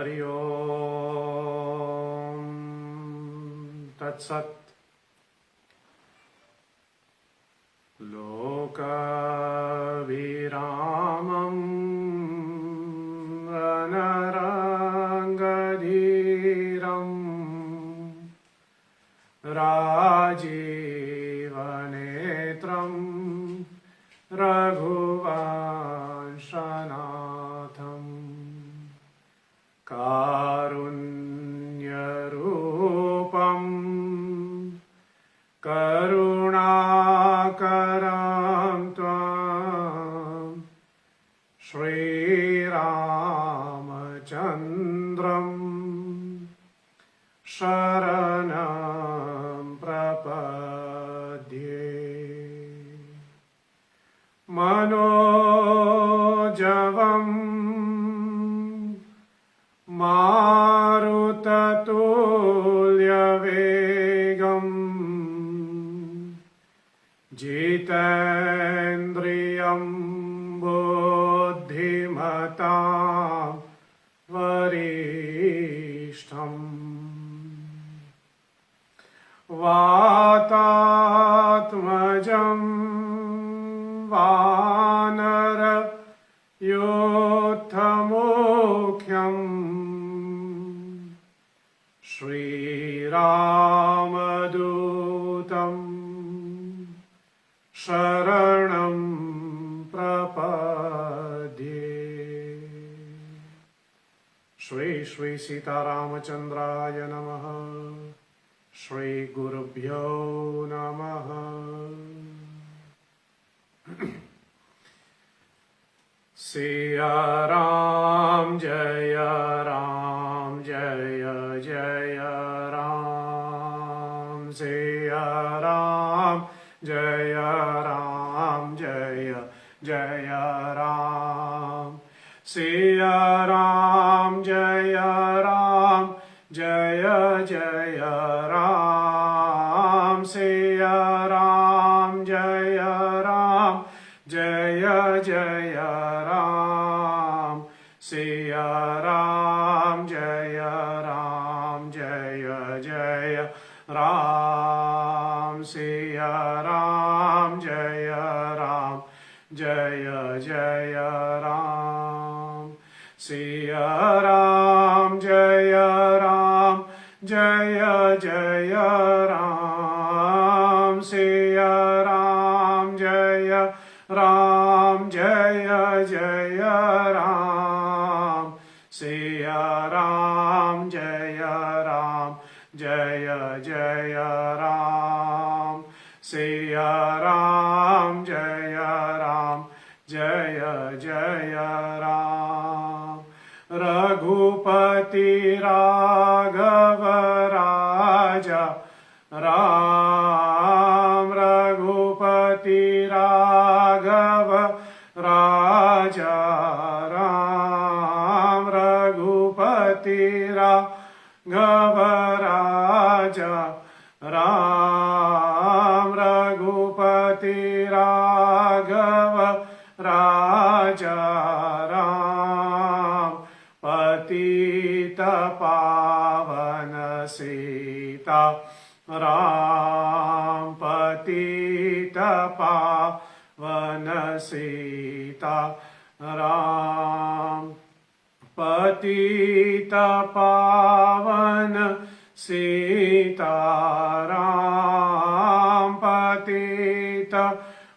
हरि ओम तत्सत्। लोकविरामं रणरङ्गधीरं राजीवनेत्रं रघुवंशनाथं कारुण्यरूपं करुणाकरं त्वां श्रीरामचन्द्रं शरणं प्रपद्ये। मनोजवं मारुततुल्यवेगं जितेन्द्रियं बुद्धिमतां वरिष्ठं वातात्मजं वानरयूथमुख्यम् श्रीरामदूतं शरणं प्रपद्ये। श्री श्री सीतारामचन्द्राय नमः। श्री गुरुभ्यो नमः। सिया राम जय राम जय जय राम। सिया राम जय राम जय जय राम। सिया राम जय राम जय जय राम। सिया राम जय राम जय जय राम। सिया राम जय राम जय जय राम। सिया राम जय राम जय जय राम। सिया राम जय राम जय जय राम। सिया राम जय राम जय जय राम। सिया राम जय राम जय जय राम। सिया राम जय राम जय जय राम। रघुपति राघव राजा राम। रघुपति राघव राजा राम। रघुपति राघव राजा राम। रघुपति राघव राजा राम। पतित पावन सीता राम। पतित पावन सीता राम। पतित पावन सीता राम। पतित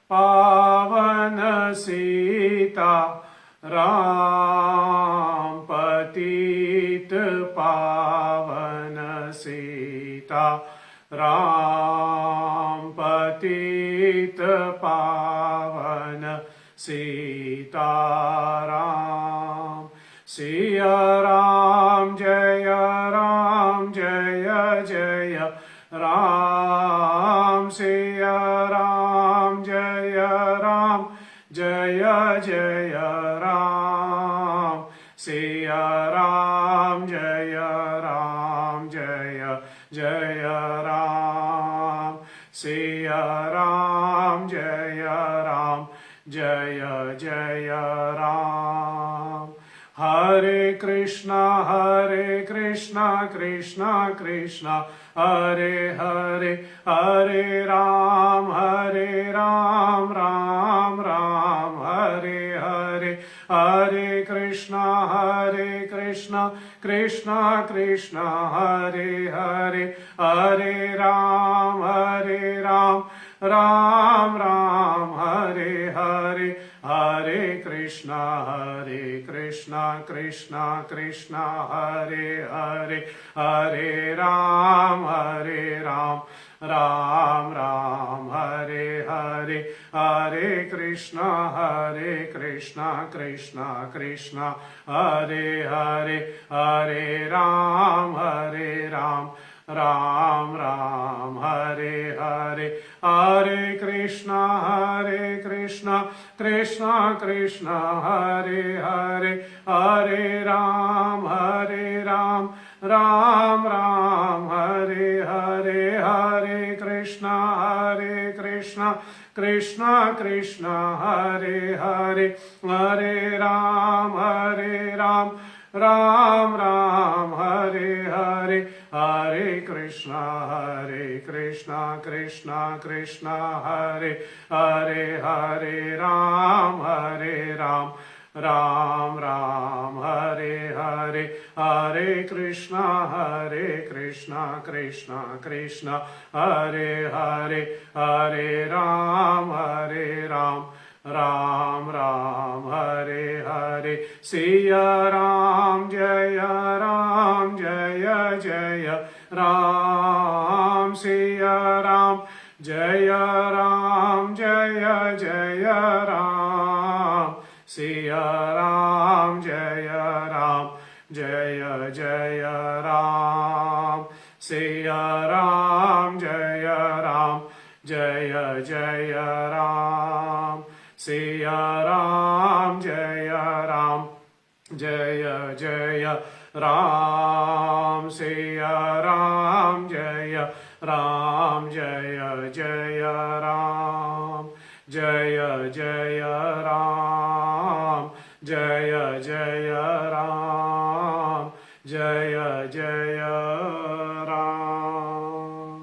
पावन सीता राम। पतित पावन सीता राम। पतित पावन सीता राम। सिया राम जय राम जय जय राम। सिया राम जय राम जय जय राम। सिया राम जय राम जय जय राम। सिया राम जय राम जय जय राम। हरे Krishna Krishna Krishna Krishna Hare Hare Hare Ram Ram Ram Hare Hare Hare Krishna Krishna Krishna Hare Hare Hare Ram Ram Ram Hare Hare Hare Krishna Krishna Krishna Hare Hare Hare Ram Ram Ram Hare Hare Hare Krishna Krishna Krishna Hare Hare Hare Ram Ram Ram Hare Hare Hare Krishna Krishna Krishna Hare Hare Hare Ram Ram Ram Hare Hare Hare Krishna Krishna Krishna Hare Hare Hare Ram Ram Ram Hare Hare Hare Krishna Krishna Krishna Hare Hare Hare Ram Ram Ram Hare Hare Hare Krishna Krishna Krishna Hare Hare Hare Ram Ram Ram Hare Hare Siya Ram Jaya Jaya Ram Siya Ram Jaya Jaya Ram Siya Ram Jaya Jaya Ram Siya Ram Jaya Jaya Ram Siya Ram Jaya Jaya Ram Siya Ram Jaya Jaya Ram Jaya Jaya Ram Jaya Jaya Ram Jaya Jaya Ram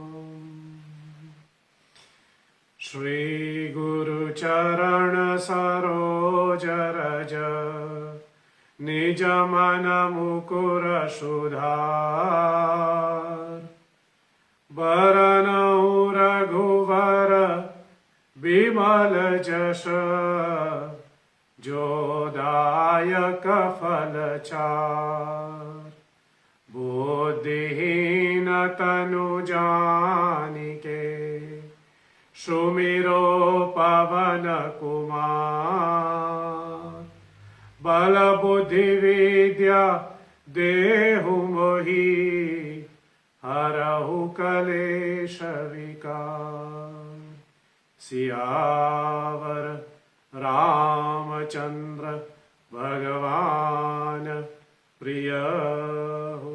Shri Guru Charan Saroj Raj Nij Mana Mukur Sudhar Varanau Raghuvar Bimal Jas Jodayak Falachar Buddhihin Tanu Janike Sumiro Pavan Kumar Bala Buddhi Vidya Dehu Mohi Harahu Kalesha Vikar Siyavar Ramachandra Bhagavan Priya ho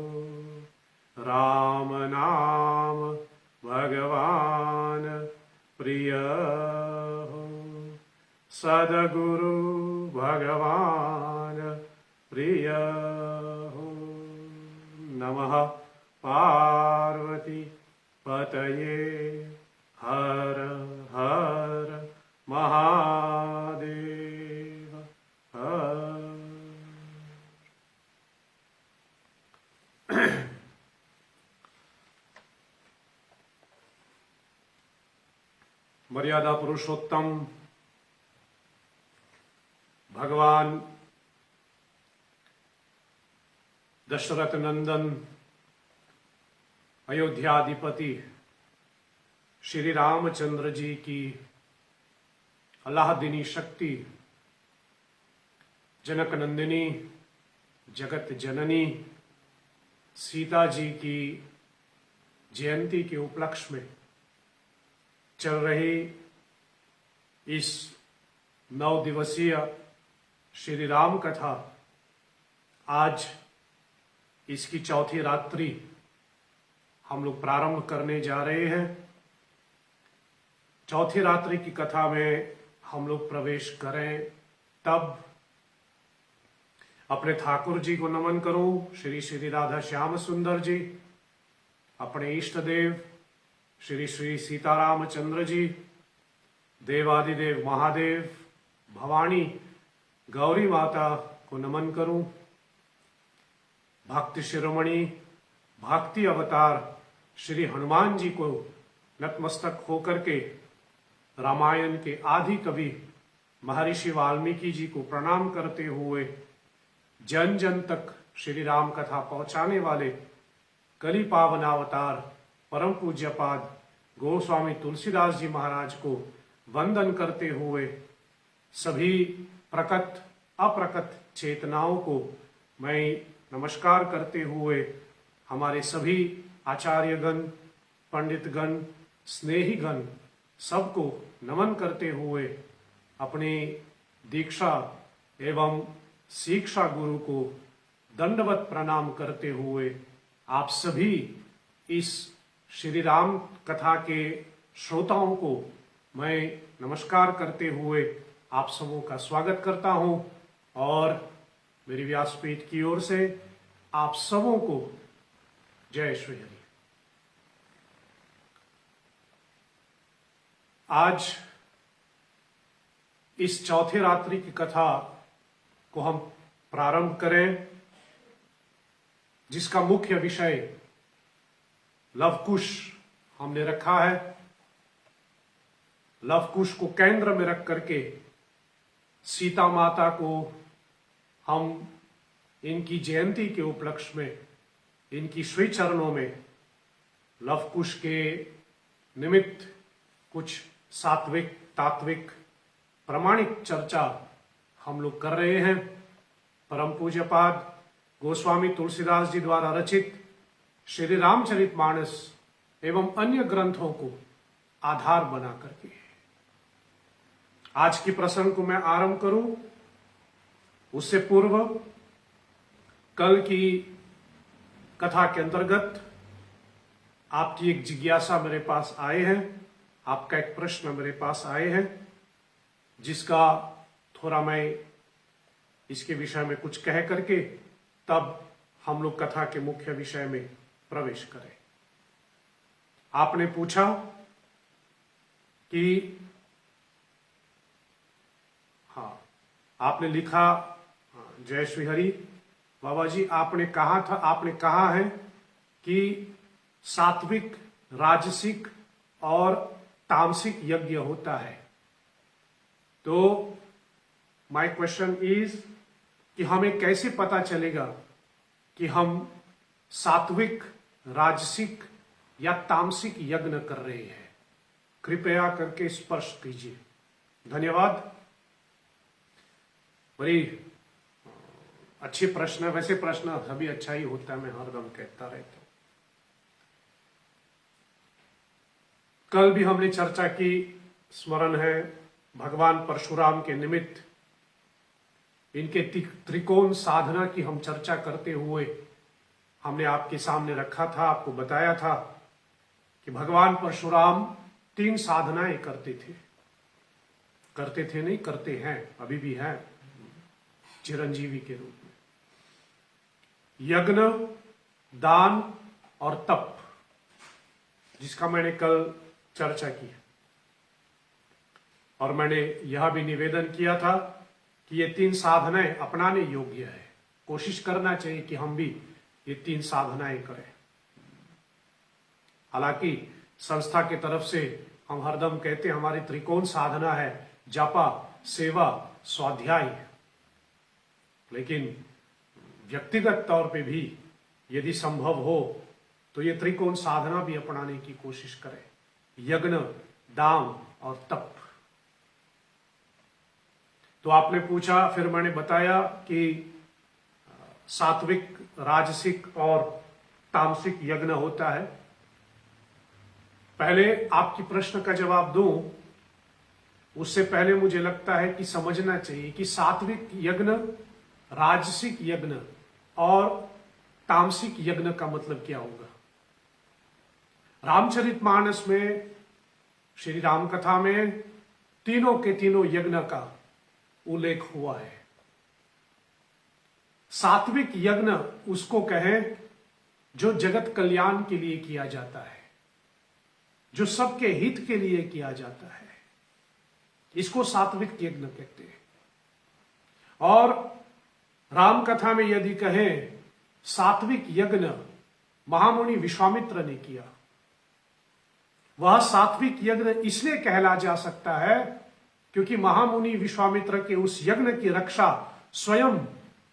Ram Naam Bhagavan Priya ho Sadguru Bhagavan Priya ho Namaha Parvati Pataye Har Har Mahadeva Har मर्यादा पुरुषोत्तम भगवान दशरथ नंदन अयोध्याधिपति श्री रामचंद्र जी की अल्लाहदीनी शक्ति जनक नंदिनी जगत जननी सीता जी की जयंती के उपलक्ष्य में चल रही इस 9 दिवसीय श्री राम कथा आज इसकी चौथी रात्रि हम लोग प्रारंभ करने जा रहे हैं। चौथी रात्रि की कथा में हम लोग प्रवेश करें तब अपने ठाकुर जी को नमन करूं, श्री श्री राधा श्याम सुंदर जी, अपने इष्ट देव श्री श्री सीतारामचंद्र जी, देवादिदेव महादेव, भवानी गौरी माता को नमन करूं, भक्ति शिरोमणि भक्ति अवतार श्री हनुमान जी को नतमस्तक होकर के रामायण के आदि कवि महर्षि वाल्मीकि जी को प्रणाम करते हुए जन जन तक श्री राम कथा पहुंचाने वाले कली पावनावतार परम पूज्यपाद गोस्वामी तुलसीदास जी महाराज को वंदन करते हुए सभी प्रकट अप्रकट चेतनाओं को मैं नमस्कार करते हुए हमारे सभी आचार्यगण, पंडितगण, स्नेहीगण सबको नमन करते हुए अपनी दीक्षा एवं शिक्षा गुरु को दंडवत प्रणाम करते हुए आप सभी इस श्री राम कथा के श्रोताओं को मैं नमस्कार करते हुए आप सबों का स्वागत करता हूं और मेरी व्यासपीठ की ओर से आप सबों को जय श्री हरि। आज इस चौथे रात्रि की कथा को हम प्रारंभ करें, जिसका मुख्य विषय लवकुश हमने रखा है। लवकुश को केंद्र में रख करके सीता माता को हम इनकी जयंती के उपलक्ष्य में इनकी श्री चरणों में लवकुश के निमित्त कुछ सात्विक तात्विक प्रामाणिक चर्चा हम लोग कर रहे हैं। परम पूज्यपाद गोस्वामी तुलसीदास जी द्वारा रचित श्री रामचरितमानस एवं अन्य ग्रंथों को आधार बना करके आज की प्रसंग को मैं आरंभ करूं, उससे पूर्व कल की कथा के अंतर्गत आपकी एक जिज्ञासा मेरे पास आए हैं, आपका एक प्रश्न मेरे पास आए हैं, जिसका थोड़ा मैं इसके विषय में कुछ कह करके तब हम लोग कथा के मुख्य विषय में प्रवेश करें। आपने पूछा कि हाँ, आपने लिखा, जय श्री हरि बाबा जी, आपने कहा है कि सात्विक, राजसिक और तामसिक यज्ञ होता है। तो माय क्वेश्चन इज कि हमें कैसे पता चलेगा कि हम सात्विक, राजसिक या तामसिक यज्ञ कर रहे हैं? कृपया करके स्पष्ट कीजिए। धन्यवाद। बड़ी अच्छे प्रश्न है। वैसे प्रश्न सभी अच्छा ही होता है, मैं हरदम कहता रहता हूं। कल भी हमने चर्चा की, स्मरण है, भगवान परशुराम के निमित्त इनके त्रिकोण साधना की हम चर्चा करते हुए हमने आपके सामने रखा था, आपको बताया था कि भगवान परशुराम 3 साधनाएं करते थे, नहीं करते हैं, अभी भी हैं, चिरंजीवी के रूप में। यज्ञ, दान और तप, जिसका मैंने कल चर्चा की और मैंने यह भी निवेदन किया था कि ये 3 साधनाएं अपनाने योग्य है। कोशिश करना चाहिए कि हम भी ये 3 साधनाएं करें। हालांकि संस्था की तरफ से हम हरदम कहते हैं हमारी त्रिकोण साधना है जपा, सेवा, स्वाध्याय, लेकिन व्यक्तिगत तौर पे भी यदि संभव हो तो ये त्रिकोण साधना भी अपनाने की कोशिश करें। यज्ञ, दान और तप। तो आपने पूछा, फिर मैंने बताया कि सात्विक, राजसिक और तामसिक यज्ञ होता है। पहले आपकी प्रश्न का जवाब दूं, उससे पहले मुझे लगता है कि समझना चाहिए कि सात्विक यज्ञ, राजसिक यज्ञ और तामसिक यज्ञ का मतलब क्या होगा। रामचरितमानस में, श्री राम कथा में तीनों के तीनों यज्ञ का उल्लेख हुआ है। सात्विक यज्ञ उसको कहें जो जगत कल्याण के लिए किया जाता है, जो सबके हित के लिए किया जाता है, इसको सात्विक यज्ञ कहते हैं। और राम कथा में यदि कहें सात्विक यज्ञ महामुनि विश्वामित्र ने किया, वह सात्विक यज्ञ इसलिए कहला जा सकता है क्योंकि महामुनि विश्वामित्र के उस यज्ञ की रक्षा स्वयं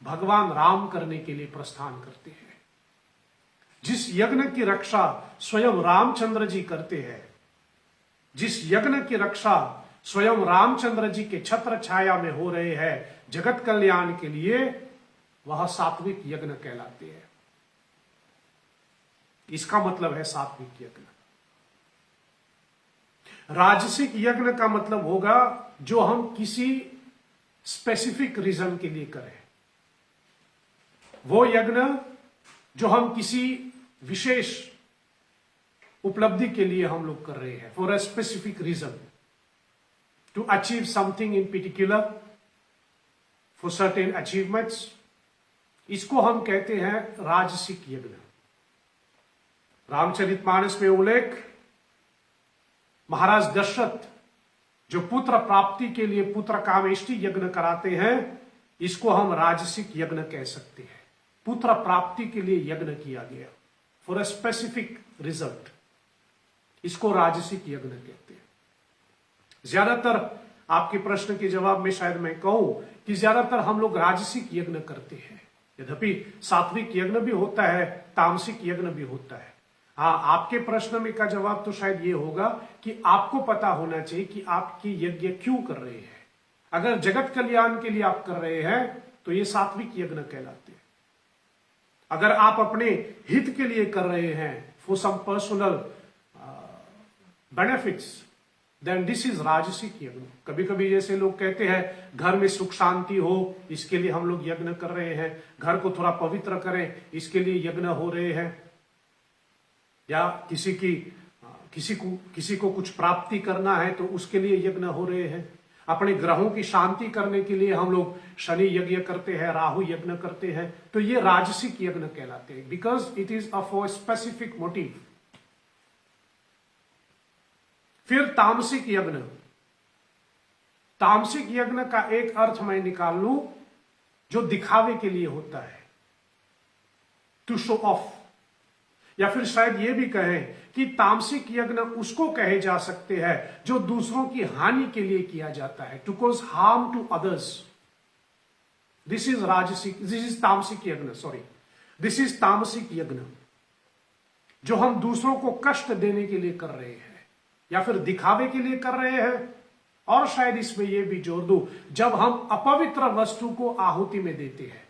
भगवान राम करने के लिए प्रस्थान करते हैं। जिस यज्ञ की रक्षा स्वयं रामचंद्र जी करते हैं, जिस यज्ञ की रक्षा स्वयं रामचंद्र जी के छत्र छाया में हो रहे हैं जगत कल्याण के लिए, वह सात्विक यज्ञ कहलाते हैं। इसका मतलब है सात्विक यज्ञ। राजसिक यज्ञ का मतलब होगा जो हम किसी स्पेसिफिक रीजन के लिए करें, वो यज्ञ जो हम किसी विशेष उपलब्धि के लिए हम लोग कर रहे हैं, for a specific reason, to achieve something in particular, for certain achievements, इसको हम कहते हैं राजसिक यज्ञ। रामचरितमानस में उल्लेख, महाराज दशरथ जो पुत्र प्राप्ति के लिए पुत्र कामेष्टि यज्ञ कराते हैं, इसको हम राजसिक यज्ञ कह सकते हैं। पुत्र प्राप्ति के लिए यज्ञ किया गया, फॉर अ स्पेसिफिक रिजल्ट, इसको राजसिक यज्ञ कहते हैं। ज्यादातर आपके प्रश्न के जवाब में शायद मैं कहूं कि ज्यादातर हम लोग राजसिक यज्ञ करते हैं, यद्यपि सात्विक यज्ञ भी होता है, तामसिक यज्ञ भी होता है। हाँ, आपके प्रश्न में का जवाब तो शायद ये होगा कि आपको पता होना चाहिए कि आप ये यज्ञ क्यों कर रहे हैं। अगर जगत कल्याण के लिए आप कर रहे हैं तो ये सात्विक यज्ञ कहलाते हैं। अगर आप अपने हित के लिए कर रहे हैं, for some personal benefits, then this is rajasic yajna. कभी कभी जैसे लोग कहते हैं घर में सुख शांति हो, इसके लिए हम लोग यज्ञ कर रहे हैं, घर को थोड़ा पवित्र करें, इसके लिए यज्ञ हो रहे हैं, या किसी को कुछ प्राप्ति करना है तो उसके लिए यज्ञ हो रहे हैं। अपने ग्रहों की शांति करने के लिए हम लोग शनि यज्ञ करते हैं, राहु यज्ञ करते हैं, तो ये राजसिक यज्ञ कहलाते हैं, because it is for specific motive. फिर तामसिक यज्ञ। तामसिक यज्ञ का एक अर्थ मैं निकाल लूं जो दिखावे के लिए होता है, टू शो ऑफ, या फिर शायद ये भी कहें कि तामसिक यज्ञ उसको कहे जा सकते हैं जो दूसरों की हानि के लिए किया जाता है, to cause harm to others. This is rajasic, this is tamasic yajna, sorry, this is tamasic यज्ञ जो हम दूसरों को कष्ट देने के लिए कर रहे हैं या फिर दिखावे के लिए कर रहे हैं। और शायद इसमें यह भी जोड़ दूं, जब हम अपवित्र वस्तु को आहुति में देते हैं।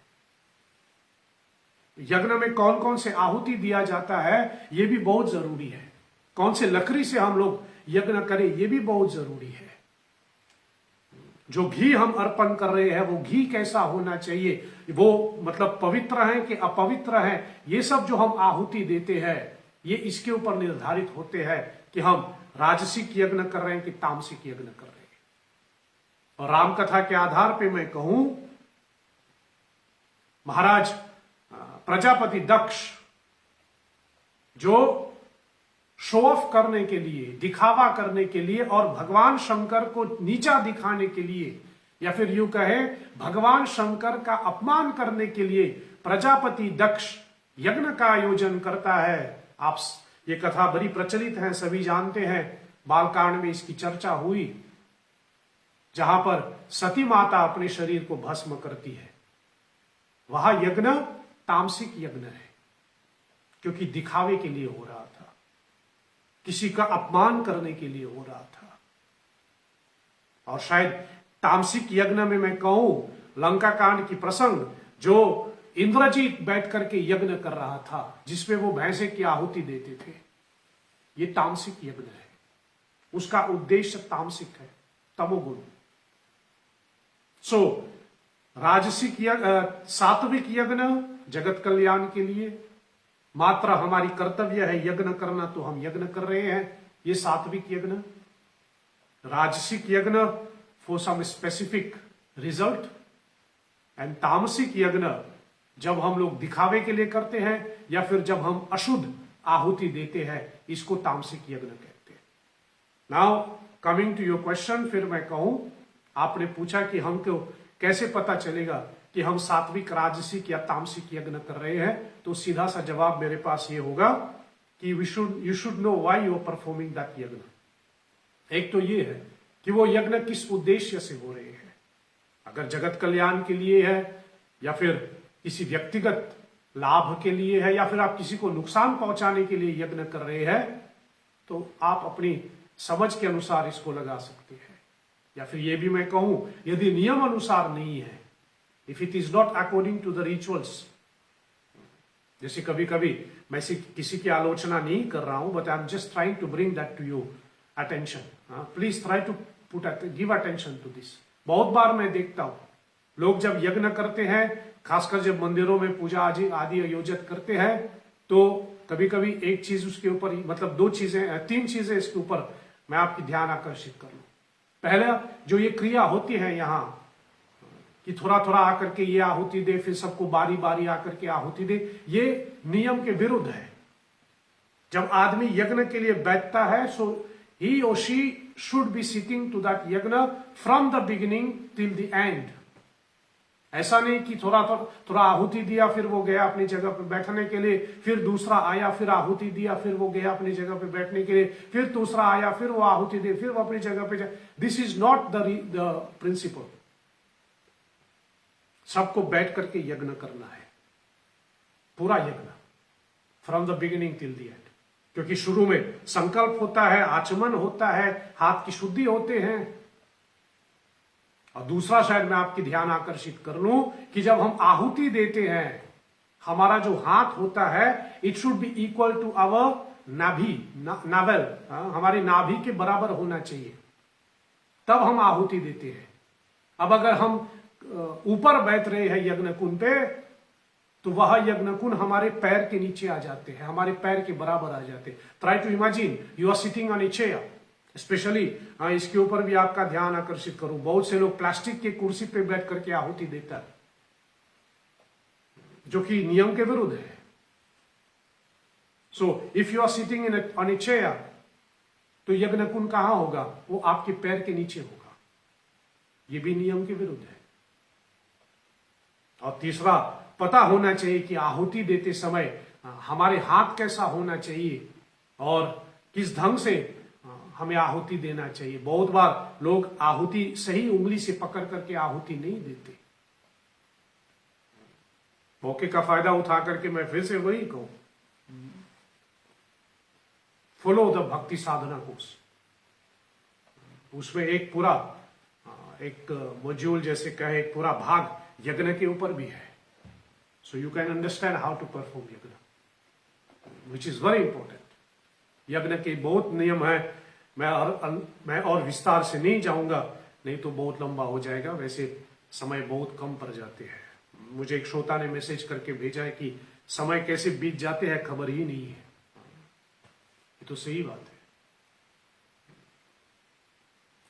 यज्ञ में कौन कौन से आहुति दिया जाता है यह भी बहुत जरूरी है। कौन से लकड़ी से हम लोग यज्ञ करें यह भी बहुत जरूरी है। जो घी हम अर्पण कर रहे हैं वो घी कैसा होना चाहिए, वो मतलब पवित्र है कि अपवित्र है, ये सब जो हम आहुति देते हैं ये इसके ऊपर निर्धारित होते हैं कि हम राजसिक यज्ञ कर रहे हैं कि तामसिक यज्ञ कर रहे हैं। और रामकथा के आधार पे मैं कहूं, महाराज प्रजापति दक्ष जो शो ऑफ करने के लिए, दिखावा करने के लिए और भगवान शंकर को नीचा दिखाने के लिए, या फिर यूं कहे भगवान शंकर का अपमान करने के लिए प्रजापति दक्ष यज्ञ का आयोजन करता है। आप ये कथा बड़ी प्रचलित है, सभी जानते हैं, बालकांड में इसकी चर्चा हुई, जहां पर सती माता अपने शरीर को भस्म करती है। वह यज्ञ तामसिक यज्ञ है क्योंकि दिखावे के लिए हो रहा था, किसी का अपमान करने के लिए हो रहा था। और शायद तामसिक यज्ञ में मैं कहूं लंका कांड की प्रसंग, जो इंद्रजीत बैठ करके यज्ञ कर रहा था जिसमें वो भैंसे की आहुति देते थे, ये तामसिक यज्ञ है। उसका उद्देश्य तामसिक है, तमोगुण। सो राजसिक यज्ञ, सात्विक यज्ञ जगत कल्याण के लिए, मात्र हमारी कर्तव्य है यज्ञ करना तो हम यज्ञ कर रहे हैं, ये सात्विक यज्ञ। राजसिक यज्ञ for some specific result, and तामसिक यज्ञ जब हम लोग दिखावे के लिए करते हैं या फिर जब हम अशुद्ध आहुति देते हैं, इसको तामसिक यज्ञ कहते हैं। Now coming to your question, फिर मैं कहूं, आपने पूछा कि हमको कैसे पता चलेगा कि हम सात्विक, राजसिक या तामसिक यज्ञ कर रहे हैं, तो सीधा सा जवाब मेरे पास ये होगा कि you should know why you are performing that yajna. एक तो ये है कि वो यज्ञ किस उद्देश्य से हो रहे हैं। अगर जगत कल्याण के लिए है या फिर किसी व्यक्तिगत लाभ के लिए है या फिर आप किसी को नुकसान पहुंचाने के लिए यज्ञ कर रहे हैं, तो आप अपनी समझ के अनुसार इसको लगा सकते हैं। या फिर ये भी मैं कहूं, यदि नियम अनुसार नहीं है, if it is not according to the rituals, जैसे कभी कभी मैं किसी की आलोचना नहीं कर रहा हूं, but I am just trying to bring that to you attention. Please try to give attention to this. बहुत बार मैं देखता हूं लोग जब यज्ञ करते हैं, खासकर जब मंदिरों में पूजा आदि आयोजित करते हैं, तो कभी कभी एक चीज उसके ऊपर, मतलब तीन चीजें इसके ऊपर मैं आपकी ध्यान आकर्षित कर लूं। पहला, जो ये क्रिया होती है यहाँ कि थोड़ा थोड़ा आकर के ये आहुति दे, फिर सबको बारी बारी आकर के आहुति दे, ये नियम के विरुद्ध है। जब आदमी यज्ञ के लिए बैठता है, so he or she should be sitting to that yajna from the beginning till the end. ऐसा नहीं कि थोड़ा आहुति दिया, फिर वो गया अपनी जगह पर बैठने के लिए, फिर दूसरा आया, फिर आहुति दिया, फिर वो गया अपनी जगह पर बैठने के लिए, फिर दूसरा आया, फिर वो आहुति दे, फिर वो अपनी जगह पे जाए। This is not the principle. सबको बैठ करके यज्ञ करना है, पूरा यज्ञ from the beginning till the end. क्योंकि शुरू में संकल्प होता है, आचमन होता है, हाथ की शुद्धि होते हैं। और दूसरा शायद मैं आपकी ध्यान आकर्षित कर लूं कि जब हम आहुति देते हैं, हमारा जो हाथ होता है, it should be equal to our nabhi, हमारी नाभि के बराबर होना चाहिए, तब हम आहुति देते हैं। अब अगर हम ऊपर बैठ रहे हैं यज्ञ कुंड पे, तो वह यज्ञ कुंड हमारे पैर के नीचे आ जाते हैं, हमारे पैर के बराबर आ जाते हैं। Try to imagine you are sitting on a chair, specially इसके ऊपर भी आपका ध्यान आकर्षित करूं, बहुत से लोग प्लास्टिक के कुर्सी पे बैठ करके आहुति देता है, जो कि नियम के विरुद्ध है। So if you are sitting on a chair, तो यज्ञ कुंड कहां होगा? वो आपके पैर के नीचे होगा। ये भी नियम के विरुद्ध है। और तीसरा, पता होना चाहिए कि आहुति देते समय हमारे हाथ कैसा होना चाहिए और किस ढंग से हमें आहुति देना चाहिए। बहुत बार लोग आहुति सही उंगली से पकड़ करके आहुति नहीं देते। मौके का फायदा उठा करके मैं फिर से वही कहूं, फॉलो द भक्ति साधना कोर्स। उसमें एक पूरा एक मॉड्यूल जैसे कहे, एक पूरा भाग यज्ञ के ऊपर भी है। So you can understand how to perform yajna, which is very important. यज्ञ के बहुत नियम है, मैं और विस्तार से नहीं जाऊंगा, नहीं तो बहुत लंबा हो जाएगा। वैसे समय बहुत कम पड़ जाते हैं। मुझे एक श्रोता ने मैसेज करके भेजा है कि समय कैसे बीत जाते हैं खबर ही नहीं है। ये तो सही बात है।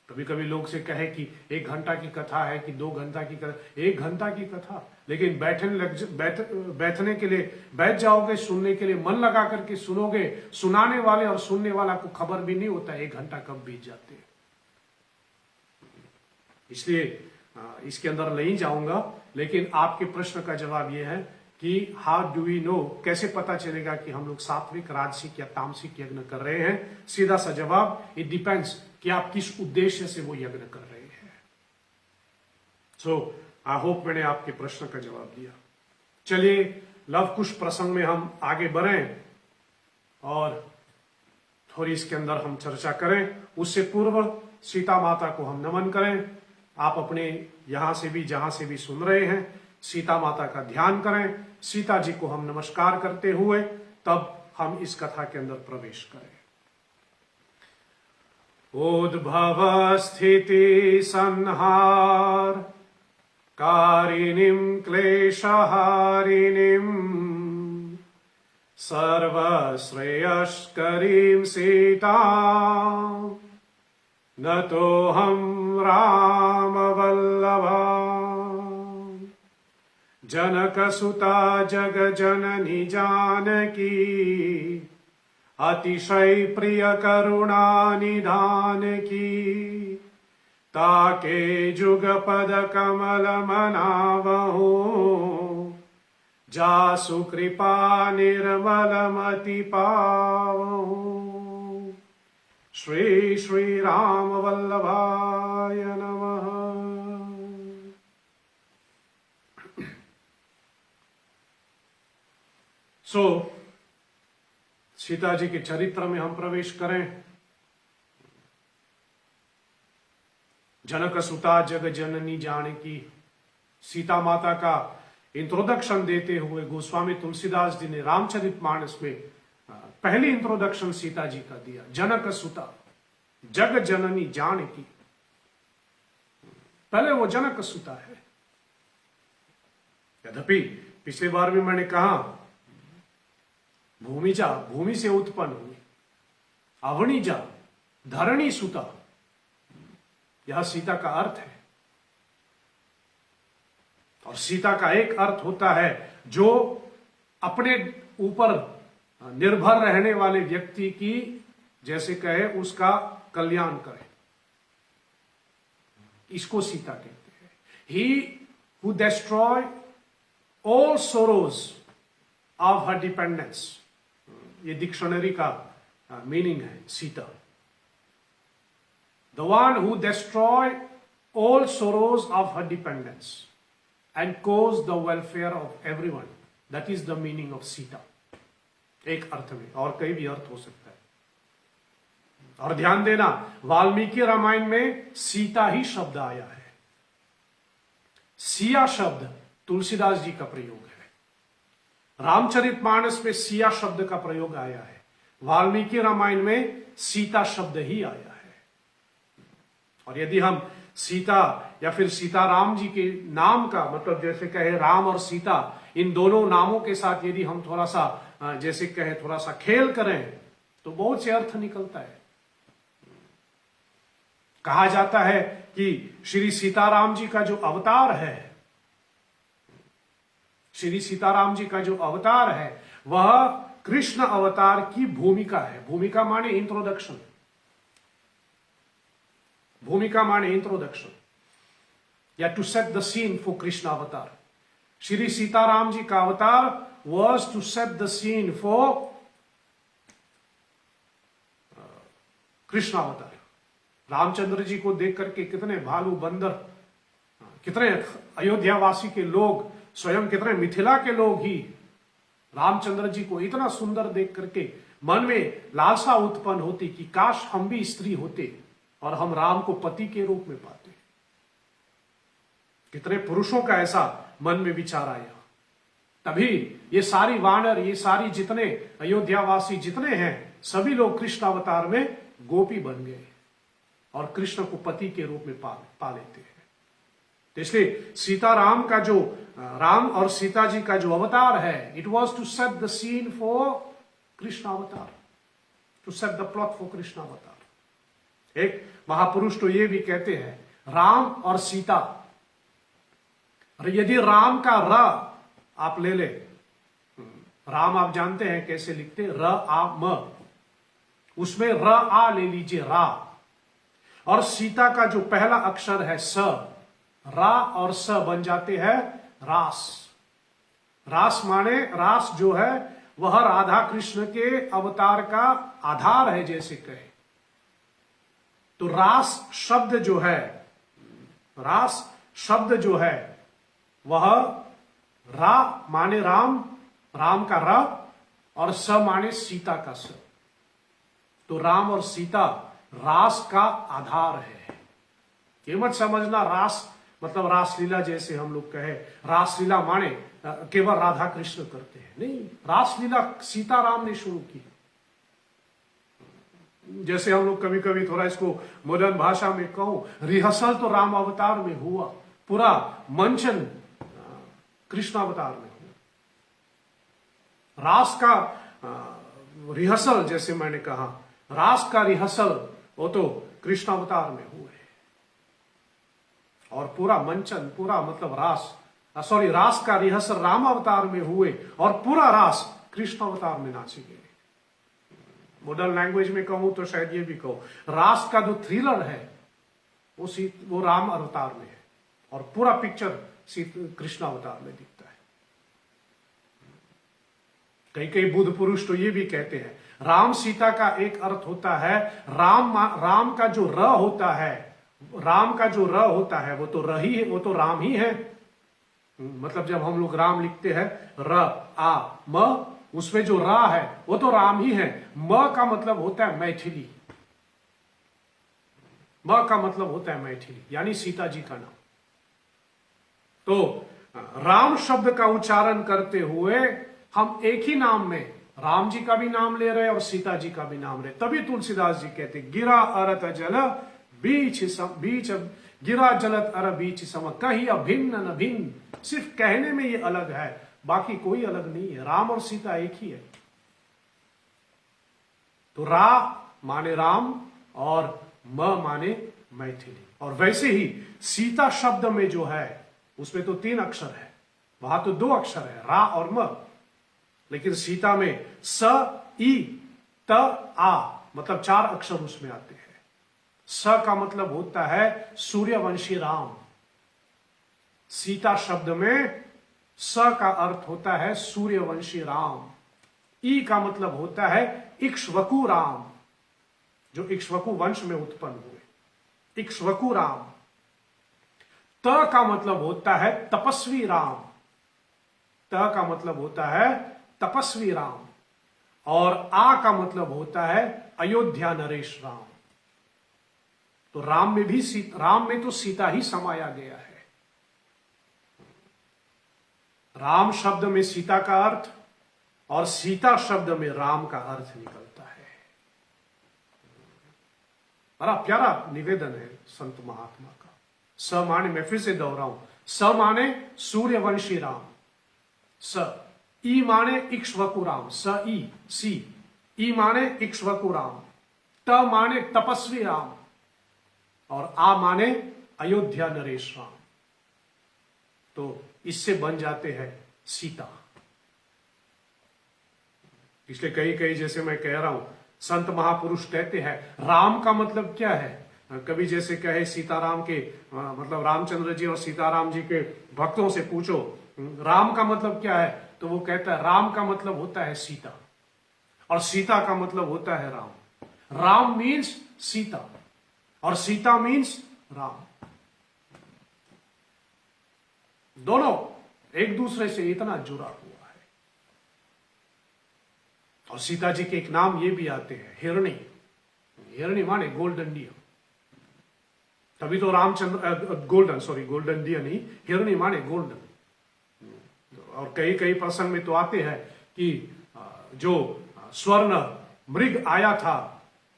कभी कभी लोग से कहे कि 1 घंटा की कथा है कि 2 घंटा की कथा, 1 घंटा की कथा, लेकिन बैठने के लिए बैठ जाओगे, सुनने के लिए मन लगा करके सुनोगे, सुनाने वाले और सुनने वाला को खबर भी नहीं होता 1 घंटा कब बीत जाते हैं। इसलिए इसके अंदर नहीं जाऊंगा, लेकिन आपके प्रश्न का जवाब यह है कि हाउ डू वी नो, कैसे पता चलेगा कि हम लोग सात्विक, राजसिक या तामसिक यज्ञ कर रहे हैं? सीधा सा जवाब, इट डिपेंड्स कि आप किस उद्देश्य से वो यज्ञ कर रहे हैं। सो आई होप मैंने आपके प्रश्न का जवाब दिया। चलिए लव कुश प्रसंग में हम आगे बढ़ें और थोड़ी इसके अंदर हम चर्चा करें। उससे पूर्व सीता माता को हम नमन करें। आप अपने यहां से भी, जहां से भी सुन रहे हैं, सीता माता का ध्यान करें। सीता जी को हम नमस्कार करते हुए तब हम इस कथा के अंदर प्रवेश करें। उद्भव स्थिति संहार कारिणीं क्लेशहारिणीं सर्वश्रेयस्करीं सीतां नतोऽहं रामवल्लभा। जनक सुता जग जननी जानकी, अतिशय प्रिय करुणा निधान की। ताके जुग पद कमल मनावहु, जासु कृपा निर्मल मति पावहु। श्री श्री राम वल्लभाय नमः। सीता जी के चरित्र में हम प्रवेश करें। जनक सुता जग जननी जानकी, सीता माता का इंट्रोडक्शन देते हुए गोस्वामी तुलसीदास जी ने रामचरितमानस में पहली इंट्रोडक्शन सीता जी का दिया। जनक सुता जग जननी जानकी, पहले वो जनक सुता है। यद्यपि पिछले बार भी मैंने कहा भूमिजा, भूमि से उत्पन्न हुई, अवणिजा धरणी सुता, यह सीता का अर्थ है। और सीता का एक अर्थ होता है जो अपने ऊपर निर्भर रहने वाले व्यक्ति की, जैसे कहे, उसका कल्याण करे, इसको सीता कहते हैं। He who destroy all sorrows of her dependence, ये डिक्शनरी का मीनिंग है Sita. The one who destroy all sorrows of her dependence and cause the welfare of everyone, that is the meaning of Sita. एक अर्थ में, और कई भी अर्थ हो सकता है। और ध्यान देना, वाल्मीकि रामायण में सीता ही शब्द आया है। सिया शब्द तुलसीदास जी का प्रयोग है। रामचरितमानस में सिया शब्द का प्रयोग आया है। वाल्मीकि रामायण में सीता शब्द ही आया है। और यदि हम सीता या फिर सीताराम जी के नाम का मतलब, जैसे कहे राम और सीता, इन दोनों नामों के साथ यदि हम थोड़ा सा, जैसे कहे, थोड़ा सा खेल करें तो बहुत से अर्थ निकलता है। कहा जाता है कि श्री सीताराम जी का जो अवतार है, श्री सीताराम जी का जो अवतार है वह कृष्ण अवतार की भूमिका है। भूमिका माने इंट्रोडक्शन, भूमिका माने इंट्रोडक्शन, या to set the scene for Krishna avatar. Shri Sitaram ji का अवतार was to set the scene for Krishna avatar. Ramchandra जी को देख करके कितने भालू बंदर, कितने अयोध्यावासी के लोग, स्वयं कितने मिथिला के लोग ही रामचंद्र जी को इतना सुंदर देख करके मन में लालसा उत्पन्न होती कि काश हम भी स्त्री होते और हम राम को पति के रूप में पाते। कितने पुरुषों का ऐसा मन में विचार आया। तभी ये सारी वानर, ये सारी जितने अयोध्यावासी जितने हैं, सभी लोग कृष्ण अवतार में गोपी बन गए और कृष्ण को पति के रूप में पा लेते हैं। तो इसलिए सीताराम का जो, राम और सीता जी का जो अवतार है, it was to set the scene for Krishna avatar, to set the plot for Krishna avatar. एक महापुरुष तो ये भी कहते हैं, राम और सीता, यदि राम का र आप ले ले, राम आप जानते हैं कैसे लिखते, र आ म, उसमें र आ ले लीजिए, रा, और सीता का जो पहला अक्षर है स, रा और स बन जाते हैं रास। रास माने, रास जो है वह राधा कृष्ण के अवतार का आधार है, जैसे कहे। तो रास शब्द जो है, रास शब्द जो है वह रा माने राम, राम का रा, और स माने सीता का स। तो राम और सीता रास का आधार है। ये मत समझना रास मतलब रासलीला, जैसे हम लोग कहे रासलीला माने केवल राधा कृष्ण करते हैं, नहीं। रासलीला सीताराम ने शुरू की। जैसे हम लोग कभी कभी थोड़ा इसको मॉडर्न भाषा में कहूं, रिहर्सल तो राम अवतार में हुआ, पूरा मंचन कृष्ण अवतार में हुआ। रास का रिहर्सल, जैसे मैंने कहा, रास का रिहर्सल वो तो कृष्ण अवतार में हुए, और पूरा मंचन, पूरा मतलब रास सॉरी, रास का रिहर्सल राम अवतार में हुए और पूरा रास कृष्ण अवतार में नाचे गए। मॉडर्न लैंग्वेज में कहूं तो शायद ये भी कहूं, रास का जो थ्रिलर है वो राम अवतार में है और पूरा पिक्चर कृष्ण अवतार में दिखता है। कई कई बुद्ध पुरुष तो ये भी कहते हैं राम सीता का एक अर्थ होता है राम का जो र होता है, राम का जो र होता है वो तो रही है, वो तो राम ही है। मतलब जब हम लोग राम लिखते हैं र आ म, उसमें जो रा है वो तो राम ही है। म का मतलब होता है मैथिली, म का मतलब होता है मैथिली, यानी सीता जी का नाम। तो राम शब्द का उच्चारण करते हुए हम एक ही नाम में राम जी का भी नाम ले रहे हैं और सीता जी का भी नाम ले। तभी तुलसीदास जी कहते गिरा अरत जल बीच गिरा जलत अर बीच सम कही अभिन्न न भिन्न। सिर्फ कहने में ये अलग है, बाकी कोई अलग नहीं है। राम और सीता एक ही है। तो रा माने राम और म माने मैथिली। और वैसे ही सीता शब्द में जो है उसमें तो 3 अक्षर है, वहां तो 2 अक्षर है, रा और म। लेकिन सीता में स ई त आ मतलब 4 अक्षर उसमें आते हैं। स का मतलब होता है सूर्यवंशी राम। सीता शब्द में स का अर्थ होता है सूर्यवंशी राम। ई का मतलब होता है इक्ष्वाकु राम, जो इक्ष्वाकु वंश में उत्पन्न हुए, इक्ष्वाकु राम। त का मतलब होता है तपस्वी राम, त का मतलब होता है तपस्वी राम। और आ का मतलब होता है अयोध्या नरेश राम। तो राम में तो सीता ही समाया गया है। राम शब्द में सीता का अर्थ और सीता शब्द में राम का अर्थ निकलता है। बड़ा प्यारा निवेदन है संत महात्मा का। स माने, मैं फिर से दोहराऊं, स माने सूर्यवंशी राम, स ई माने इक्ष्वाकु राम, स ई सी, ई माने इक्ष्वाकु राम, त माने तपस्वी राम और आ माने अयोध्या नरेश राम। तो इससे बन जाते हैं सीता। इसलिए कई कई जैसे मैं कह रहा हूं, संत महापुरुष कहते हैं राम का मतलब क्या है। कभी जैसे कहे सीताराम के मतलब रामचंद्र जी और सीताराम जी के भक्तों से पूछो राम का मतलब क्या है, तो वो कहता है राम का मतलब होता है सीता और सीता का मतलब होता है राम। राम मीन्स सीता और सीता मीन्स राम। दोनों एक दूसरे से इतना जुड़ा हुआ है। और सीता जी के एक नाम ये भी आते हैं हिरणी। हिरणी माने गोल्डन डियर, तभी तो रामचंद्र गोल्डन डियर नहीं, हिरणी माने गोल्डन। और कई कई प्रसंग में तो आते हैं कि जो स्वर्ण मृग आया था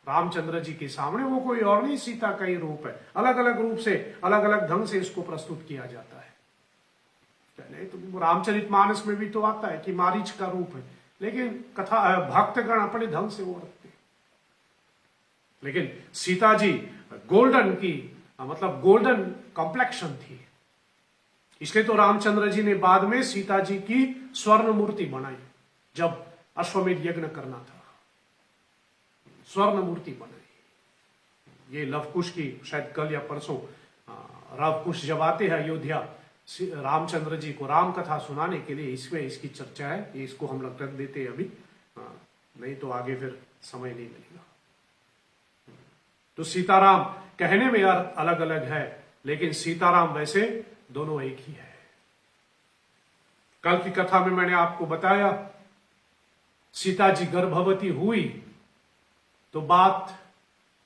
रामचंद्र जी के सामने, वो कोई और नहीं सीता का ही रूप है। अलग अलग रूप से अलग अलग ढंग से इसको प्रस्तुत किया जाता है। नहीं तो रामचरितमानस में भी तो आता है कि मारीच का रूप है, लेकिन कथा भक्तगण अपने ढंग से वो रखते हैं। लेकिन सीता जी गोल्डन की मतलब गोल्डन कॉम्प्लेक्शन थी, इसलिए तो रामचंद्र जी ने बाद में सीता जी की स्वर्ण मूर्ति बनाई। जब अश्वमेध यज्ञ करना था, स्वर्ण मूर्ति बनाई। ये लवकुश की शायद कल या परसों लवकुश जब आते हैं अयोध्या रामचंद्र जी को राम कथा सुनाने के लिए, इसमें इसकी चर्चा है। ये इसको हम लोग रख देते हैं अभी, नहीं तो आगे फिर समय नहीं मिलेगा। तो सीताराम कहने में अर्थ अलग अलग है, लेकिन सीताराम वैसे दोनों एक ही है। कल की कथा में मैंने आपको बताया सीता जी गर्भवती हुई तो बात